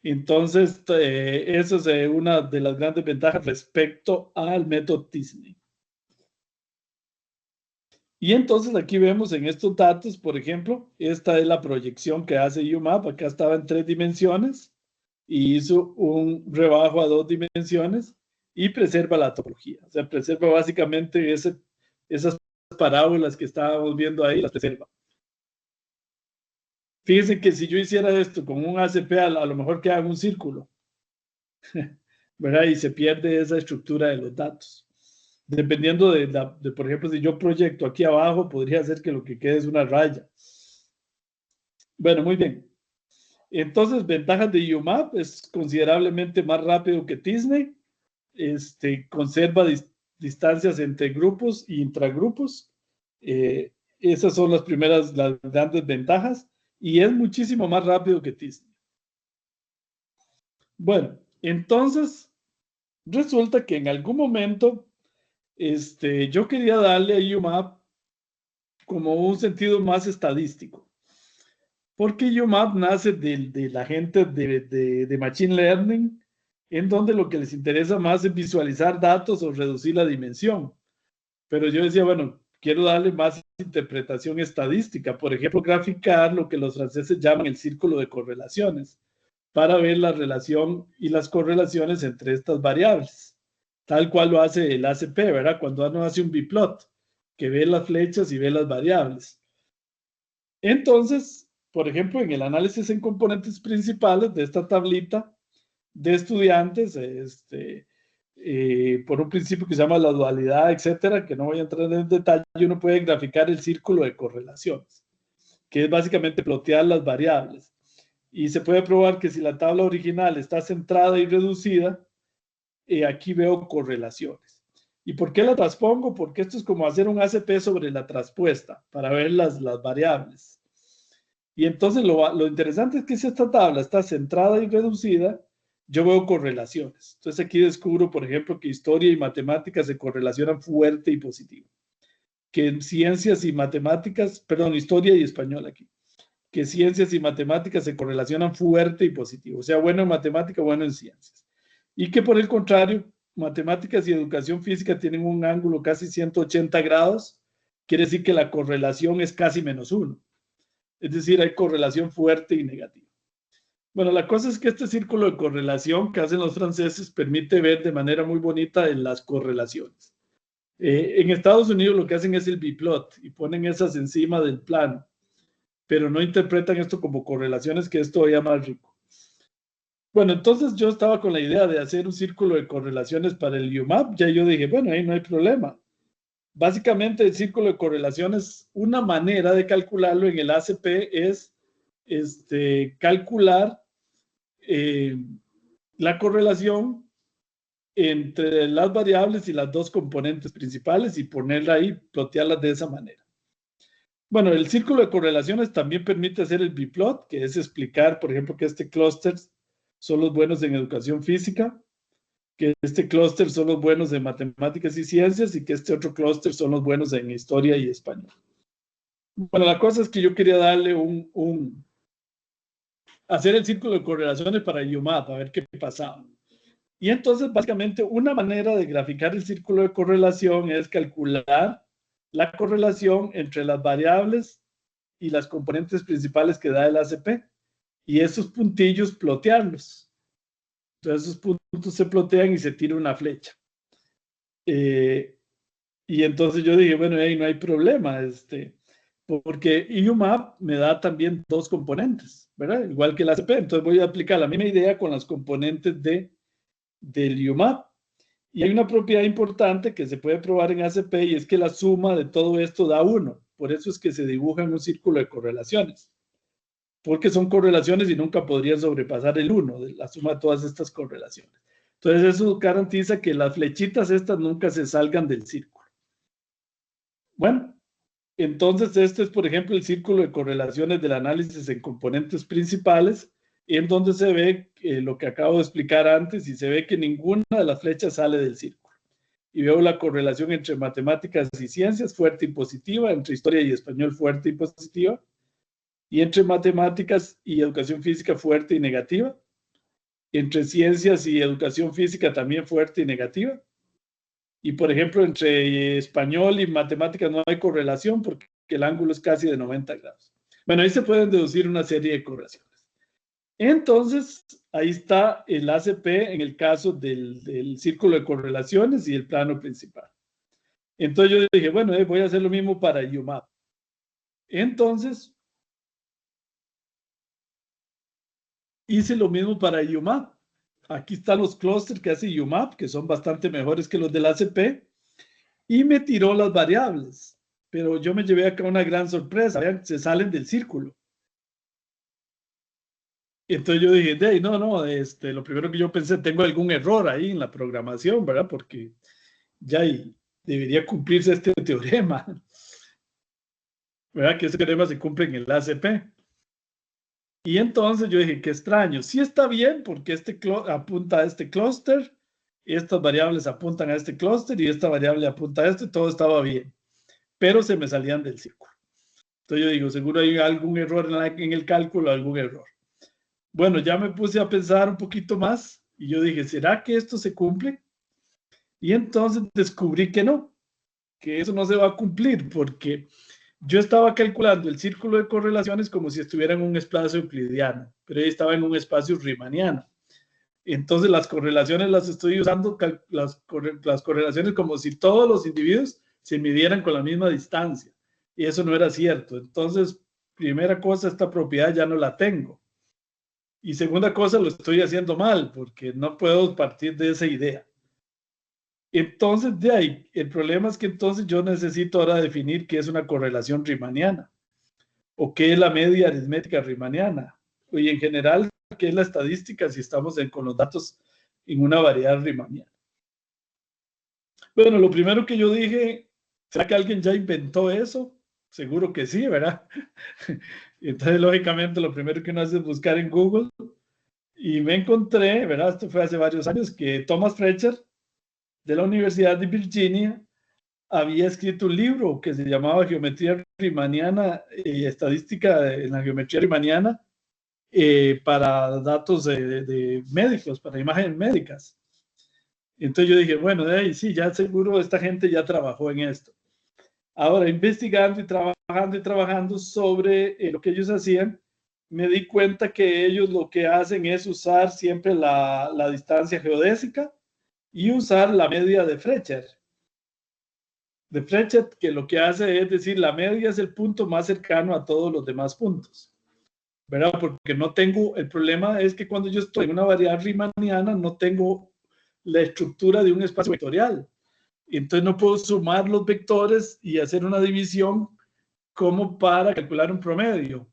Entonces, eso es una de las grandes ventajas respecto al método Tisney. Y entonces aquí vemos en estos datos, por ejemplo, esta es la proyección que hace UMAP. Acá estaba en 3 dimensiones y hizo un rebajo a 2 dimensiones y preserva la topología. O sea, preserva básicamente esas parábolas que estábamos viendo ahí, las preserva. Fíjense que si yo hiciera esto con un ACP, a lo mejor queda un círculo, ¿verdad? Y se pierde esa estructura de los datos. Dependiendo de, por ejemplo, si yo proyecto aquí abajo, podría ser que lo que quede es una raya. Bueno, muy bien. Entonces, ventajas de UMAP, es considerablemente más rápido que Tisney. Conserva distancias entre grupos y intragrupos. Esas son las grandes ventajas. Y es muchísimo más rápido que Tisney. Bueno, entonces, resulta que en algún momento yo quería darle a UMAP como un sentido más estadístico. Porque UMAP nace de la gente de Machine Learning, en donde lo que les interesa más es visualizar datos o reducir la dimensión. Pero yo decía, bueno, quiero darle más interpretación estadística. Por ejemplo, graficar lo que los franceses llaman el círculo de correlaciones, para ver la relación y las correlaciones entre estas variables, tal cual lo hace el ACP, ¿verdad? Cuando uno hace un biplot, que ve las flechas y ve las variables. Entonces, por ejemplo, en el análisis en componentes principales de esta tablita de estudiantes, por un principio que se llama la dualidad, etcétera, que no voy a entrar en detalle, uno puede graficar el círculo de correlaciones, que es básicamente plotear las variables. Y se puede probar que si la tabla original está centrada y reducida, aquí veo correlaciones. ¿Y por qué la transpongo? Porque esto es como hacer un ACP sobre la traspuesta para ver las variables. Y entonces lo interesante es que si esta tabla está centrada y reducida, yo veo correlaciones. Entonces aquí descubro, por ejemplo, que historia y matemáticas se correlacionan fuerte y positivo. Que en ciencias y matemáticas, perdón, historia y español aquí, que ciencias y matemáticas se correlacionan fuerte y positivo. O sea, bueno en matemática, bueno en ciencias. Y que por el contrario, matemáticas y educación física tienen un ángulo casi 180 grados. Quiere decir que la correlación es casi -1. Es decir, hay correlación fuerte y negativa. Bueno, la cosa es que este círculo de correlación que hacen los franceses permite ver de manera muy bonita en las correlaciones. En Estados Unidos lo que hacen es el biplot y ponen esas encima del plano, pero no interpretan esto como correlaciones, que es todavía más rico. Bueno, entonces yo estaba con la idea de hacer un círculo de correlaciones para el UMAP. Ya yo dije, bueno, ahí no hay problema. Básicamente el círculo de correlaciones, una manera de calcularlo en el ACP es calcular la correlación entre las variables y las dos componentes principales y ponerla ahí, plotearlas de esa manera. Bueno, el círculo de correlaciones también permite hacer el biplot, que es explicar, por ejemplo, que este clúster son los buenos en educación física, que este clúster son los buenos en matemáticas y ciencias y que este otro clúster son los buenos en historia y español. Bueno, la cosa es que yo quería darle hacer el círculo de correlaciones para UMAP, a ver qué pasaba. Y entonces, básicamente, una manera de graficar el círculo de correlación es calcular la correlación entre las variables y las componentes principales que da el ACP. Y esos puntillos plotearlos. Entonces, esos puntos se plotean y se tira una flecha. Y entonces yo dije, bueno, ahí no hay problema, porque UMAP me da también dos componentes, ¿verdad? Igual que el ACP. Entonces voy a aplicar la misma idea con las componentes del UMAP. Y hay una propiedad importante que se puede probar en ACP y es que la suma de todo esto da 1. Por eso es que se dibuja en un círculo de correlaciones. Porque son correlaciones y nunca podrían sobrepasar el 1, de la suma de todas estas correlaciones. Entonces eso garantiza que las flechitas estas nunca se salgan del círculo. Bueno, entonces este es, por ejemplo, el círculo de correlaciones del análisis en componentes principales, en donde se ve lo que acabo de explicar antes y se ve que ninguna de las flechas sale del círculo. Y veo la correlación entre matemáticas y ciencias fuerte y positiva, entre historia y español fuerte y positiva, y entre matemáticas y educación física fuerte y negativa, entre ciencias y educación física también fuerte y negativa. Y por ejemplo, entre español y matemáticas no hay correlación porque el ángulo es casi de 90 grados. Bueno, ahí se pueden deducir una serie de correlaciones. Entonces, ahí está el ACP en el caso del círculo de correlaciones y el plano principal. Entonces yo dije, bueno, voy a hacer lo mismo para UMAP. Entonces, hice lo mismo para UMAP. Aquí están los clústeres que hace UMAP, que son bastante mejores que los del ACP, y me tiró las variables. Pero yo me llevé acá una gran sorpresa. Vean, se salen del círculo. Entonces yo dije, hey, no, lo primero que yo pensé, tengo algún error ahí en la programación, ¿verdad? Porque ya debería cumplirse este teorema, ¿verdad? Que ese teorema se cumple en el ACP. Y entonces yo dije, qué extraño. Sí está bien porque este apunta a este clúster, estas variables apuntan a este clúster y esta variable apunta a esto y todo estaba bien. Pero se me salían del círculo. Entonces yo digo, seguro hay algún error en el cálculo, algún error. Bueno, ya me puse a pensar un poquito más y yo dije, ¿será que esto se cumple? Y entonces descubrí que no, que eso no se va a cumplir porque yo estaba calculando el círculo de correlaciones como si estuviera en un espacio euclidiano, pero ahí estaba en un espacio riemanniano. Entonces las correlaciones las estoy usando, las correlaciones como si todos los individuos se midieran con la misma distancia. Y eso no era cierto. Entonces, primera cosa, esta propiedad ya no la tengo. Y segunda cosa, lo estoy haciendo mal porque no puedo partir de esa idea. Entonces, de ahí, el problema es que entonces yo necesito ahora definir qué es una correlación riemanniana o qué es la media aritmética riemanniana y en general qué es la estadística si estamos con los datos en una variedad riemanniana. Bueno, lo primero que yo dije, ¿será que alguien ya inventó eso? Seguro que sí, ¿verdad? Entonces, lógicamente, lo primero que uno hace es buscar en Google y me encontré, ¿verdad? Esto fue hace varios años, que Thomas Fletcher de la Universidad de Virginia había escrito un libro que se llamaba Geometría Riemanniana y Estadística en la Geometría Riemanniana para datos de médicos, para imágenes médicas. Entonces yo dije, bueno, sí, ya seguro esta gente ya trabajó en esto. Ahora, investigando y trabajando sobre lo que ellos hacían, me di cuenta que ellos lo que hacen es usar siempre la distancia geodésica y usar la media de Fletcher. De Fletcher, que lo que hace es decir, la media es el punto más cercano a todos los demás puntos, ¿verdad? Porque no tengo, el problema es que cuando yo estoy en una variedad riemanniana no tengo la estructura de un espacio vectorial. Entonces no puedo sumar los vectores y hacer una división como para calcular un promedio.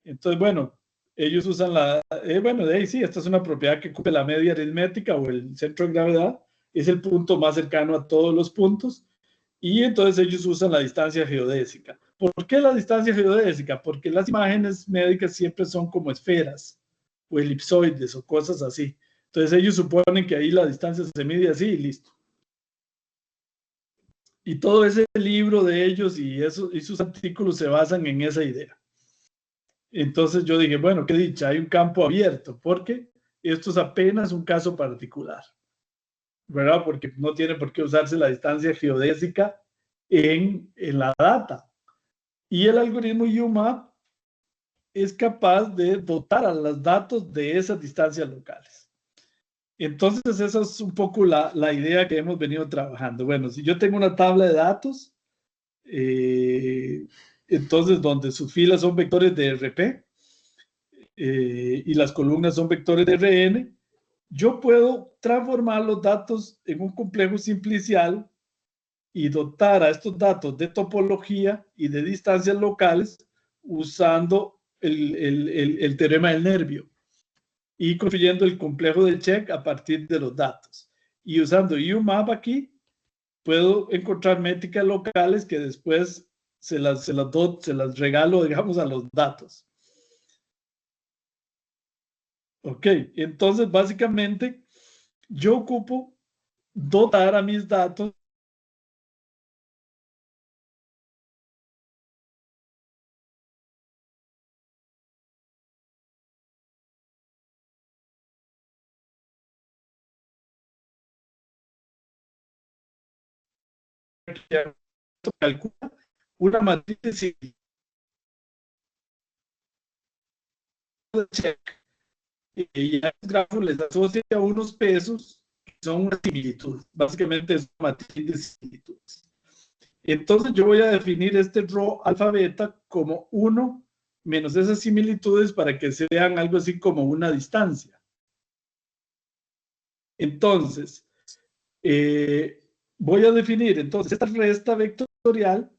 Entonces, bueno, ellos usan bueno, de ahí sí, esta es una propiedad que cumple la media aritmética o el centro de gravedad, es el punto más cercano a todos los puntos, y entonces ellos usan la distancia geodésica. ¿Por qué la distancia geodésica? Porque las imágenes médicas siempre son como esferas o elipsoides o cosas así. Entonces ellos suponen que ahí la distancia se mide así y listo. Y todo ese libro de ellos y sus artículos se basan en esa idea. Entonces yo dije, bueno, qué dicha, hay un campo abierto, porque esto es apenas un caso particular, ¿verdad? Porque no tiene por qué usarse la distancia geodésica en la data. Y el algoritmo UMAP es capaz de dotar a los datos de esas distancias locales. Entonces, esa es un poco la idea que hemos venido trabajando. Bueno, si yo tengo una tabla de datos, entonces donde sus filas son vectores de RP y las columnas son vectores de RN, yo puedo transformar los datos en un complejo simplicial y dotar a estos datos de topología y de distancias locales usando el teorema del nervio y construyendo el complejo de check a partir de los datos. Y usando UMAP aquí, puedo encontrar métricas locales que después se las regalo, digamos, a los datos. Ok, entonces básicamente yo ocupo dotar a mis datos que calcula una matriz de similitud de check y a los grafos les asocia unos pesos que son una similitud. Básicamente es una matriz de similitudes. Entonces yo voy a definir este rho alfa beta como 1 menos esas similitudes para que sean algo así como una distancia. Entonces, voy a definir entonces esta resta vectorial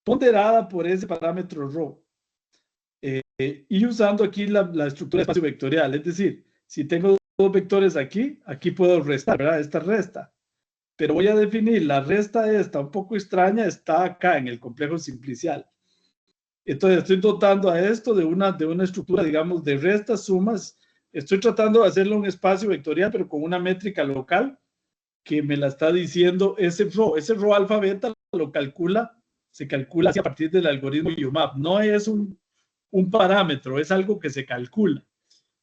ponderada por ese parámetro rho. Y usando aquí la estructura de espacio vectorial. Es decir, si tengo dos vectores aquí, aquí puedo restar, ¿verdad? Esta resta. Pero voy a definir la resta esta un poco extraña, está acá en el complejo simplicial. Entonces estoy dotando a esto de una estructura, digamos, de restas, sumas. Estoy tratando de hacerlo un espacio vectorial, pero con una métrica local que me la está diciendo ese rho alfa beta lo calcula, se calcula a partir del algoritmo UMAP. No es un parámetro, es algo que se calcula.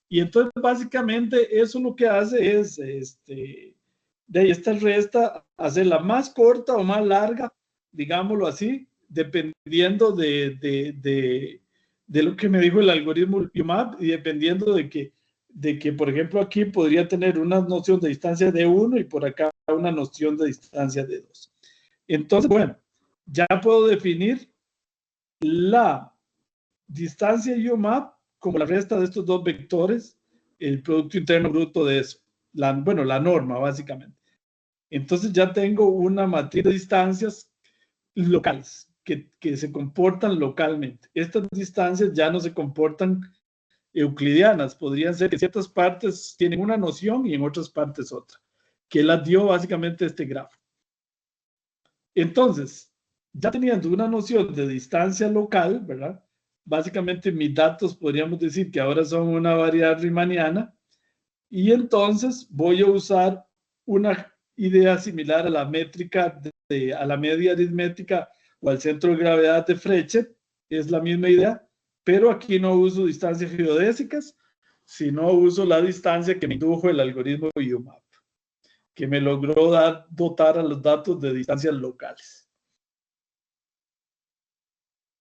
Y entonces básicamente eso lo que hace es de esta resta hacerla más corta o más larga, digámoslo así, dependiendo de lo que me dijo el algoritmo UMAP y dependiendo de que, por ejemplo, aquí podría tener una noción de distancia de 1 y por acá una noción de distancia de 2. Entonces, bueno, ya puedo definir la distancia UMAP como la resta de estos dos vectores, el producto interno bruto de eso. La norma, básicamente. Entonces ya tengo una matriz de distancias locales que se comportan localmente. Estas distancias ya no se comportan euclidianas. Podrían ser que ciertas partes tienen una noción y en otras partes otra, que la dio básicamente este grafo. Entonces, ya teniendo una noción de distancia local, ¿verdad? Básicamente mis datos podríamos decir que ahora son una variedad riemanniana y entonces voy a usar una idea similar a la métrica, a la media aritmética o al centro de gravedad de Frechet, es la misma idea, pero aquí no uso distancias geodésicas, sino uso la distancia que me indujo el algoritmo UMAP, que me logró dotar a los datos de distancias locales.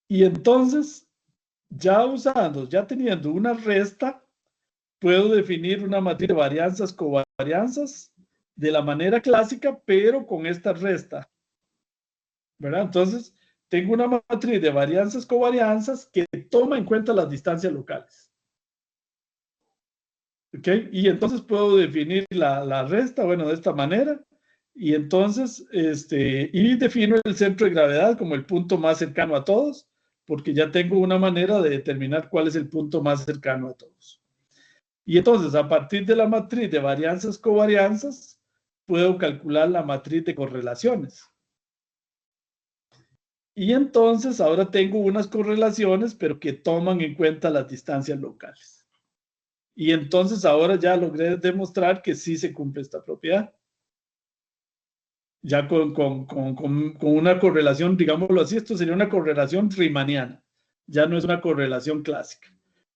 Y entonces, ya teniendo una resta, puedo definir una matriz de varianzas, covarianzas, de la manera clásica, pero con esta resta, ¿verdad? Entonces, tengo una matriz de varianzas, covarianzas que toma en cuenta las distancias locales. ¿Ok? Y entonces puedo definir la resta, bueno, de esta manera. Y entonces, y defino el centro de gravedad como el punto más cercano a todos, porque ya tengo una manera de determinar cuál es el punto más cercano a todos. Y entonces, a partir de la matriz de varianzas, covarianzas, puedo calcular la matriz de correlaciones. Y entonces, ahora tengo unas correlaciones, pero que toman en cuenta las distancias locales. Y entonces, ahora ya logré demostrar que sí se cumple esta propiedad. Ya con una correlación, digámoslo así, esto sería una correlación riemanniana. Ya no es una correlación clásica.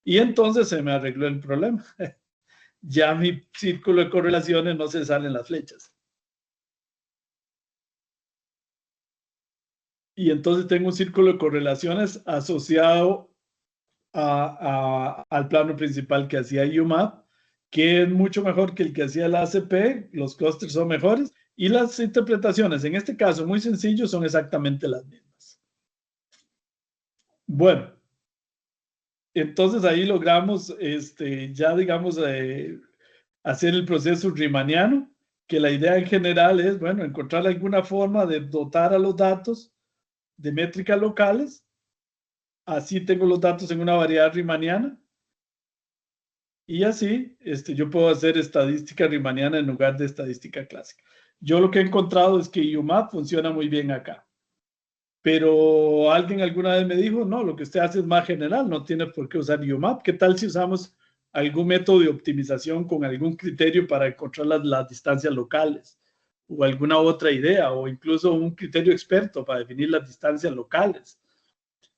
Y entonces se me arregló el problema. Ya mi círculo de correlaciones no se salen las flechas. Y entonces tengo un círculo de correlaciones asociado al plano principal que hacía UMAP, que es mucho mejor que el que hacía la ACP, los clústeres son mejores, y las interpretaciones, en este caso muy sencillo, son exactamente las mismas. Bueno, entonces ahí logramos, ya digamos, hacer el proceso riemanniano, que la idea en general es, bueno, encontrar alguna forma de dotar a los datos de métricas locales. Así tengo los datos en una variedad riemanniana. Y así yo puedo hacer estadística riemanniana en lugar de estadística clásica. Yo lo que he encontrado es que UMAP funciona muy bien acá. Pero alguien alguna vez me dijo, no, lo que usted hace es más general, no tiene por qué usar UMAP. ¿Qué tal si usamos algún método de optimización con algún criterio para encontrar las distancias locales? O alguna otra idea, o incluso un criterio experto para definir las distancias locales.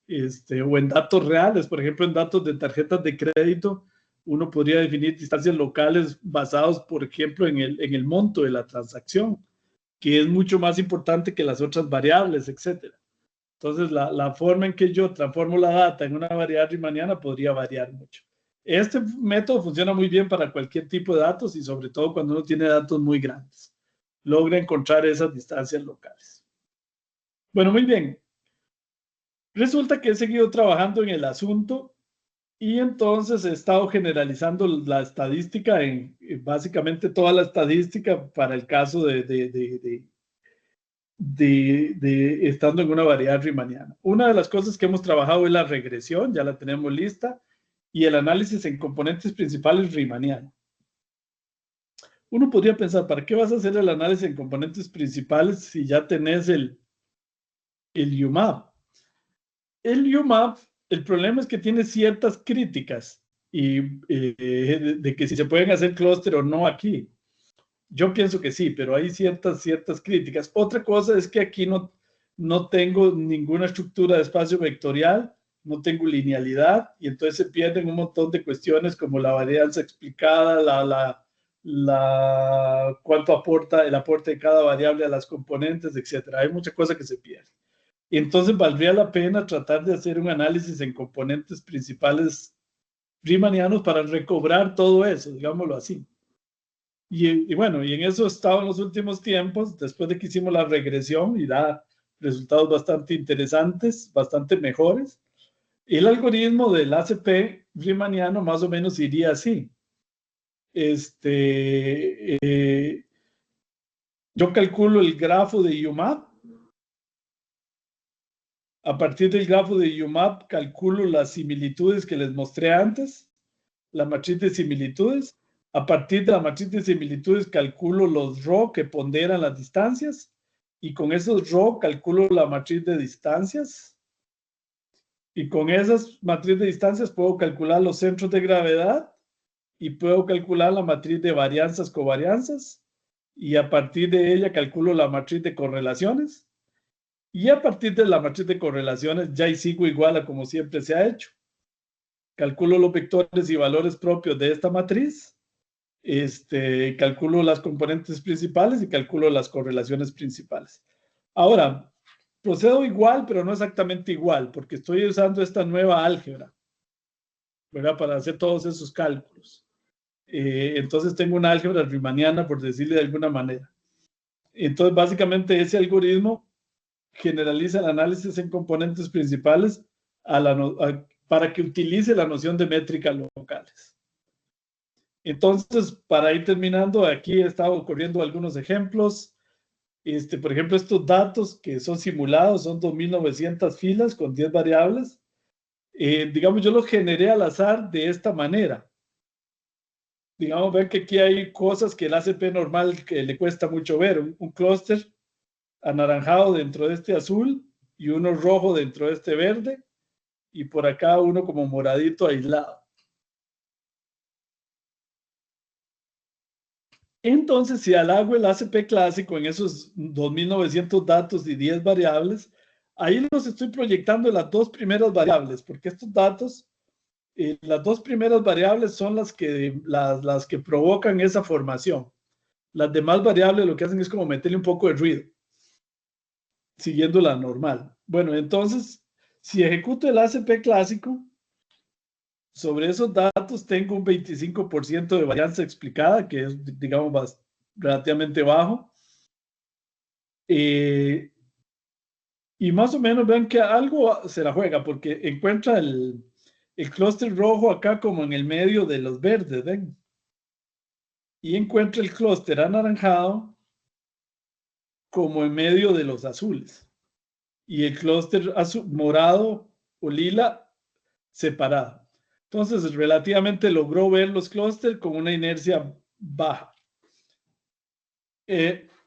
O en datos reales, por ejemplo, en datos de tarjetas de crédito, uno podría definir distancias locales basados, por ejemplo, en el monto de la transacción, que es mucho más importante que las otras variables, etcétera. Entonces, la forma en que yo transformo la data en una variable riemanniana podría variar mucho. Este método funciona muy bien para cualquier tipo de datos y sobre todo cuando uno tiene datos muy grandes. Logra encontrar esas distancias locales. Bueno, muy bien. Resulta que he seguido trabajando en el asunto y entonces he estado generalizando la estadística en básicamente toda la estadística para el caso de estando en una variable riemanniana. Una de las cosas que hemos trabajado es la regresión, ya la tenemos lista, y el análisis en componentes principales riemanniano. Uno podría pensar, ¿para qué vas a hacer el análisis en componentes principales si ya tenés el UMAP? El UMAP, el problema es que tiene ciertas críticas y de que si se pueden hacer clúster o no aquí. Yo pienso que sí, pero hay ciertas críticas. Otra cosa es que aquí no tengo ninguna estructura de espacio vectorial, no tengo linealidad, y entonces se pierden un montón de cuestiones como la varianza explicada, cuánto aporta el aporte de cada variable a las componentes, etc. Hay mucha cosa que se pierde. Y entonces valdría la pena tratar de hacer un análisis en componentes principales riemannianos para recobrar todo eso, digámoslo así. Y bueno, y en eso he estado en los últimos tiempos, después de que hicimos la regresión y da resultados bastante interesantes, bastante mejores. El algoritmo del ACP riemanniano más o menos iría así. Yo calculo el grafo de UMAP. A partir del grafo de UMAP calculo las similitudes que les mostré antes, la matriz de similitudes. A partir de la matriz de similitudes calculo los ρ que ponderan las distancias y con esos ρ calculo la matriz de distancias y con esas matrices de distancias puedo calcular los centros de gravedad y puedo calcular la matriz de varianzas, covarianzas y a partir de ella calculo la matriz de correlaciones y a partir de la matriz de correlaciones ya sigo igual a como siempre se ha hecho. Calculo los vectores y valores propios de esta matriz. Calculo las componentes principales y calculo las correlaciones principales. Ahora, procedo igual, pero no exactamente igual, porque estoy usando esta nueva álgebra, ¿verdad? Para hacer todos esos cálculos. Entonces tengo una álgebra riemanniana, por decirle de alguna manera. Entonces, básicamente ese algoritmo generaliza el análisis en componentes principales para que utilice la noción de métricas locales. Entonces, para ir terminando, aquí he estado corriendo algunos ejemplos. Por ejemplo, estos datos que son simulados son 2.900 filas con 10 variables. Digamos, yo los generé al azar de esta manera. Digamos, ven que aquí hay cosas que el ACP normal que le cuesta mucho ver. Un clúster anaranjado dentro de este azul y uno rojo dentro de este verde y por acá uno como moradito aislado. Entonces, si hago el ACP clásico en esos 2.900 datos y 10 variables, ahí los estoy proyectando en las dos primeras variables, porque estos datos, las dos primeras variables son las que provocan esa formación. Las demás variables lo que hacen es como meterle un poco de ruido, siguiendo la normal. Bueno, entonces, si ejecuto el ACP clásico, sobre esos datos tengo un 25% de varianza explicada, que es, digamos, relativamente bajo. Y más o menos vean que algo se la juega, porque encuentra el clúster rojo acá como en el medio de los verdes, ¿ven? Y encuentra el clúster anaranjado como en medio de los azules. Y el clúster morado o lila separado. Entonces, relativamente logró ver los clústeres con una inercia baja.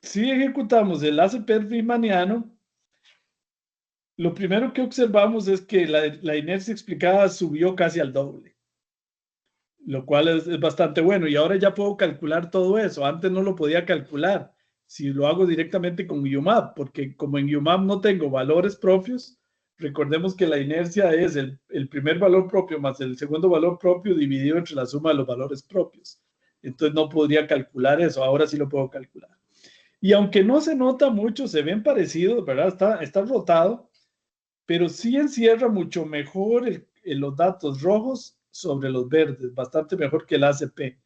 Si ejecutamos el ACP riemanniano, lo primero que observamos es que la inercia explicada subió casi al doble, lo cual es bastante bueno. Y ahora ya puedo calcular todo eso. Antes no lo podía calcular si lo hago directamente con UMAP, porque como en UMAP no tengo valores propios, recordemos que la inercia es el primer valor propio más el segundo valor propio dividido entre la suma de los valores propios. Entonces no podría calcular eso. Ahora sí lo puedo calcular. Y aunque no se nota mucho, se ven parecidos, ¿verdad? Está rotado, pero sí encierra mucho mejor los datos rojos sobre los verdes, bastante mejor que el ACP.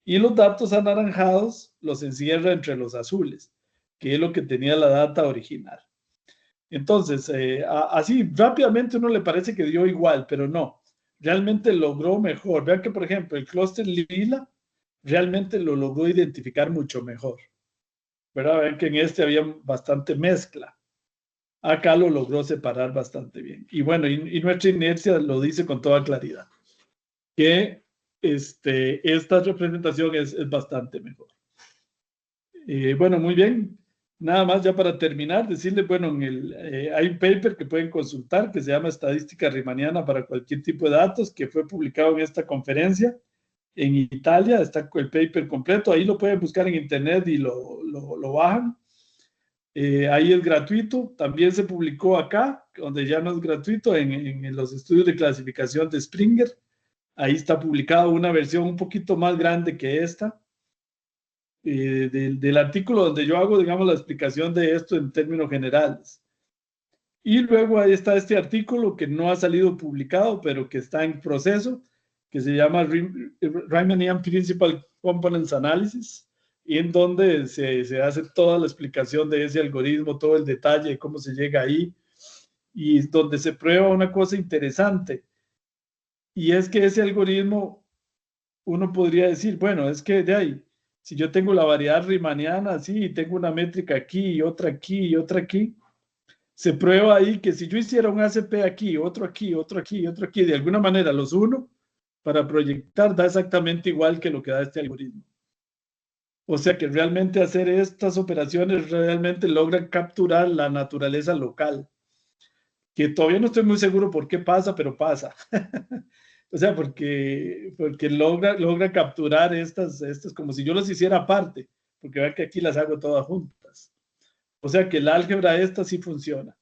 Y los datos anaranjados los encierra entre los azules, que es lo que tenía la data original. Entonces, así rápidamente uno le parece que dio igual, pero no, realmente logró mejor. Vean que, por ejemplo, el clúster lila realmente lo logró identificar mucho mejor. ¿Verdad? Vean que en este había bastante mezcla. Acá lo logró separar bastante bien. Y bueno, y nuestra inercia lo dice con toda claridad, que esta representación es bastante mejor. Bueno, muy bien. Nada más ya para terminar, decirles, bueno, hay un paper que pueden consultar que se llama Estadística Riemanniana para cualquier tipo de datos, que fue publicado en esta conferencia en Italia. Está el paper completo, ahí lo pueden buscar en internet y lo bajan. Ahí es gratuito. También se publicó acá, donde ya no es gratuito, en los estudios de clasificación de Springer. Ahí está publicada una versión un poquito más grande que esta, del artículo donde yo hago, digamos, la explicación de esto en términos generales. Y luego ahí está este artículo que no ha salido publicado, pero que está en proceso, que se llama Riemannian Principal Components Analysis, y en donde se hace toda la explicación de ese algoritmo, todo el detalle de cómo se llega ahí, y donde se prueba una cosa interesante, y es que ese algoritmo, uno podría decir, bueno, es que de ahí, si yo tengo la variedad riemanniana así, y tengo una métrica aquí, y otra aquí, y otra aquí, se prueba ahí que si yo hiciera un ACP aquí, otro aquí, otro aquí, otro aquí, de alguna manera los uno para proyectar da exactamente igual que lo que da este algoritmo. O sea que realmente hacer estas operaciones realmente logran capturar la naturaleza local, que todavía no estoy muy seguro por qué pasa, pero pasa. O sea, porque logra capturar estas como si yo las hiciera aparte, porque vean que aquí las hago todas juntas. O sea que el álgebra esta sí funciona.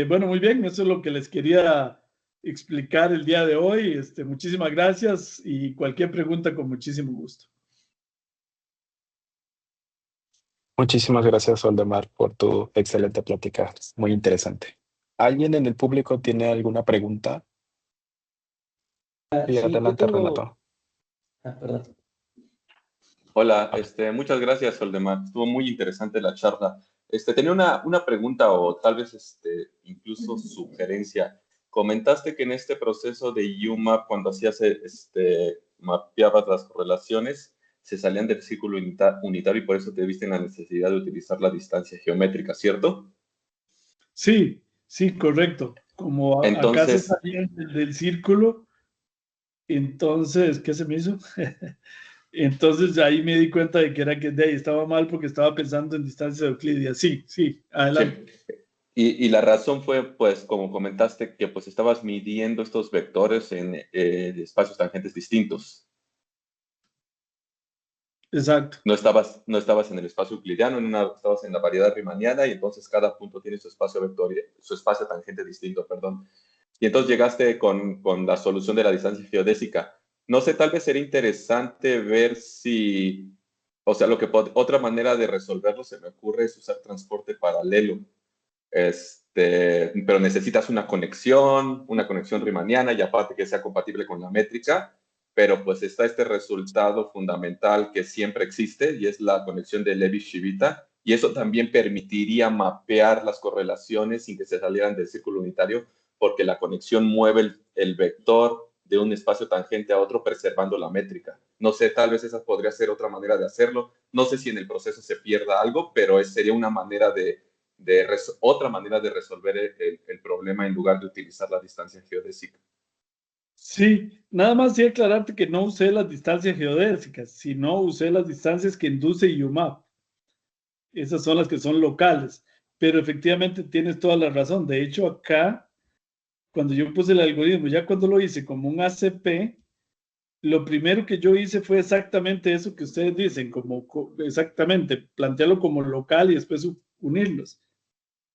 Bueno, muy bien, eso es lo que les quería explicar el día de hoy. Muchísimas gracias y cualquier pregunta con muchísimo gusto. Muchísimas gracias, Waldemar, por tu excelente plática. Muy interesante. ¿Alguien en el público tiene alguna pregunta? Sí, Sí, yo adelante, tengo, Renato. perdón. Hola, muchas gracias, Soldemar. Estuvo muy interesante la charla. Tenía una pregunta o tal vez incluso sugerencia. Comentaste que en este proceso de UMAP, cuando hacías mapeabas las correlaciones, se salían del círculo unitario y por eso te viste en la necesidad de utilizar la distancia geométrica, ¿cierto? Sí, sí, correcto. Como acá se Entonces, salía del círculo, entonces, ¿qué se me hizo? Entonces ahí me di cuenta de que era que de ahí estaba mal porque estaba pensando en distancia euclidia. Sí, sí, adelante. sí. Y la razón fue, pues, como comentaste, que pues estabas midiendo estos vectores en espacios tangentes distintos. Exacto. No estabas en el espacio euclidiano, estabas en la variedad riemanniana y entonces cada punto tiene su espacio vectorial, su espacio tangente distinto, perdón. Y entonces llegaste con la solución de la distancia geodésica. No sé, tal vez sería interesante ver si, o sea, otra manera de resolverlo se me ocurre es usar transporte paralelo. Pero necesitas una conexión riemanniana y aparte que sea compatible con la métrica, pero pues está este resultado fundamental que siempre existe y es la conexión de Levi-Civita y eso también permitiría mapear las correlaciones sin que se salieran del círculo unitario porque la conexión mueve el vector de un espacio tangente a otro preservando la métrica. No sé, tal vez esa podría ser otra manera de hacerlo. No sé si en el proceso se pierda algo, pero sería una manera otra manera de resolver el problema en lugar de utilizar la distancia geodésica. Sí, nada más sí aclararte que no usé las distancias geodésicas, sino usé las distancias que induce UMAP. Esas son las que son locales, pero efectivamente tienes toda la razón. De hecho, acá, cuando yo puse el algoritmo, ya cuando lo hice como un ACP, lo primero que yo hice fue exactamente eso que ustedes dicen, como exactamente, plantearlo como local y después unirlos.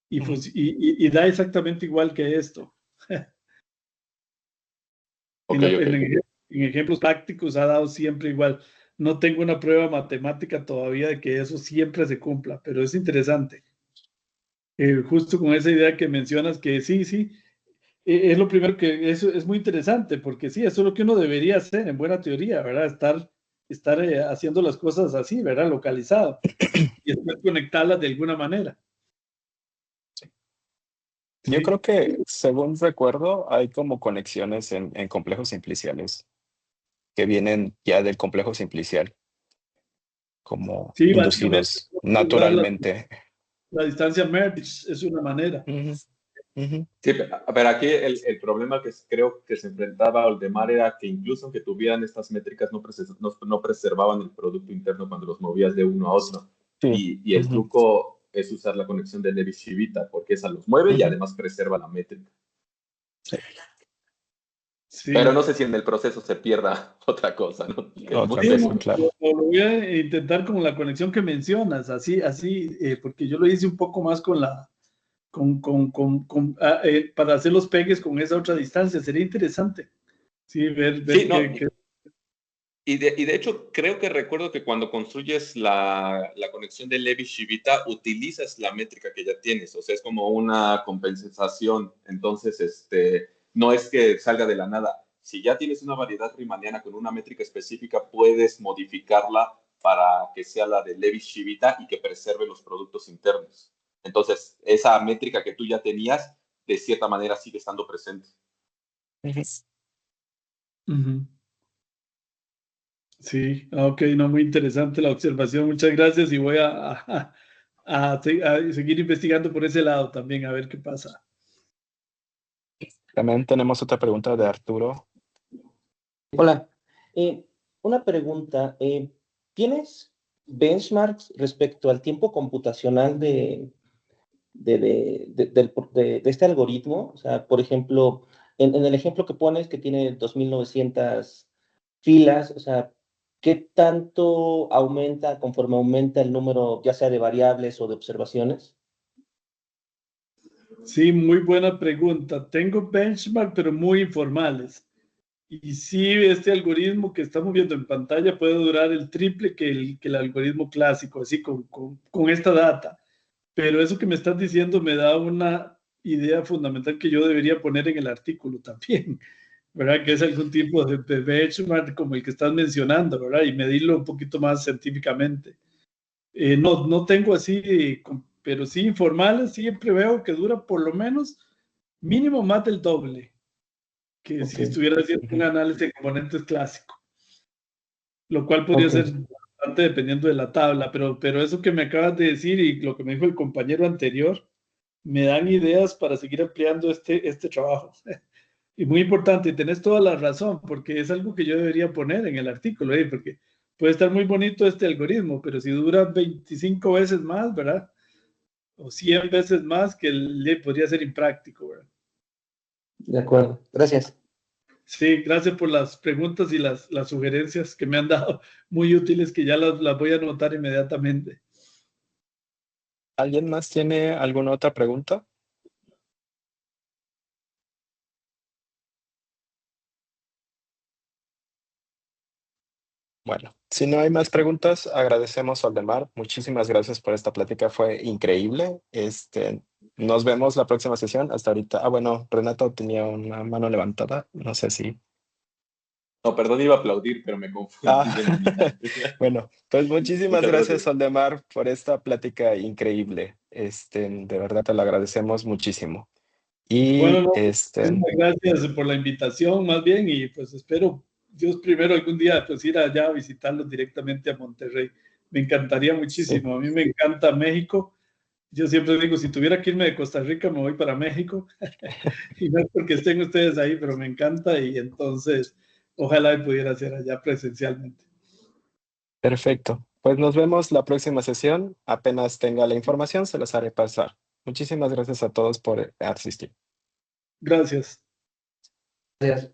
Y da exactamente igual que esto. Ok, ok. En ejemplos prácticos ha dado siempre igual. No tengo una prueba matemática todavía de que eso siempre se cumpla, pero es interesante. Justo con esa idea que mencionas, que sí, sí, es lo primero que eso es muy interesante, porque sí, eso es lo que uno debería hacer en buena teoría, ¿verdad? Estar haciendo las cosas así, ¿verdad? Localizado y después conectarlas de alguna manera. Yo Sí, creo que, según recuerdo, hay como conexiones en complejos simpliciales que vienen ya del complejo simplicial, como sí, básicamente inducidos lograr naturalmente. la distancia merge es una manera. Ujú, ujú. Sí, pero aquí el problema que creo que se enfrentaba Oldemar era que incluso aunque tuvieran estas métricas, no preservaban el Producto Interno cuando los movías de uno a otro. Sí. Y el Ujú, truco es usar la conexión de Levi-Civita, porque esa los mueve y ujú. además preserva la métrica. Sí. Pero Sí. no sé si en el proceso se pierda otra cosa, ¿no? Que es muy Otra Sí, cosa, seguro. claro. lo voy a intentar con la conexión que mencionas, así, porque yo lo hice un poco más con para hacer los pegues con esa otra distancia. Sería interesante, sí, Sí, ver no, que y de hecho, creo que recuerdo que cuando construyes la conexión de Levi-Civita, utilizas la métrica que ya tienes, o sea, es como una compensación. Entonces, no es que salga de la nada. Si ya tienes una variedad riemanniana con una métrica específica, puedes modificarla para que sea la de Levi-Civita y que preserve los productos internos. Entonces, esa métrica que tú ya tenías, de cierta manera, sigue estando presente. Ujú. Ujú. Sí, ok, no, muy interesante la observación. Muchas gracias y voy a seguir investigando por ese lado también, a ver qué pasa. También tenemos otra pregunta de Arturo. Hola, eh, una pregunta. ¿Tienes benchmarks respecto al tiempo computacional de este algoritmo? O sea, por ejemplo, en el ejemplo que pones que tiene 2.900 filas, o sea, ¿qué tanto aumenta conforme aumenta el número, ya sea de variables o de observaciones? Sí, muy buena pregunta. Tengo benchmark, pero muy informales. Y sí, este algoritmo que estamos viendo en pantalla puede durar el triple que el algoritmo clásico, así con esta data. Pero eso que me estás diciendo me da una idea fundamental que yo debería poner en el artículo también, ¿verdad? Que es algún tipo de benchmark como el que estás mencionando, ¿verdad? Y medirlo un poquito más científicamente. No tengo así, pero sí informales, siempre veo que dura por lo menos mínimo más del doble que Ok, si estuviera haciendo un Ujú. análisis de componentes clásico, lo cual podría ok, ser bastante dependiendo de la tabla, pero eso que me acabas de decir y lo que me dijo el compañero anterior, me dan ideas para seguir ampliando este trabajo. Y muy importante, y tenés toda la razón, porque es algo que yo debería poner en el artículo, porque puede estar muy bonito este algoritmo, pero si dura 25 veces más, ¿verdad? O 100 veces más, que podría ser impráctico, ¿verdad? de acuerdo. Gracias. Sí, gracias por las preguntas y las sugerencias que me han dado, muy útiles, que ya las voy a anotar inmediatamente. ¿Alguien más tiene alguna otra pregunta? Bueno, si no hay más preguntas, agradecemos a Aldemar. Muchísimas gracias por esta plática, fue increíble. Nos vemos la próxima sesión. Hasta ahorita. Ah, bueno, Renato tenía una mano levantada. No sé si. No, perdón, iba a aplaudir, pero me Ah, confundí de manita. bueno, pues muchísimas Muchas gracias, gracias. Aldemar, por esta plática increíble. De verdad te lo agradecemos muchísimo. Bueno, Y no, muchísimas gracias por la invitación, más bien, y pues espero, Dios primero, algún día pues ir allá a visitarlos directamente a Monterrey. Me encantaría sí, muchísimo. A mí me encanta México Yo siempre digo, si tuviera que irme de Costa Rica, me voy para México. Y no es porque estén ustedes ahí, pero me encanta y entonces ojalá pudiera ser allá presencialmente. Perfecto. Pues nos vemos la próxima sesión. Apenas tenga la información, se los haré pasar. Muchísimas gracias a todos por asistir. Gracias. Gracias.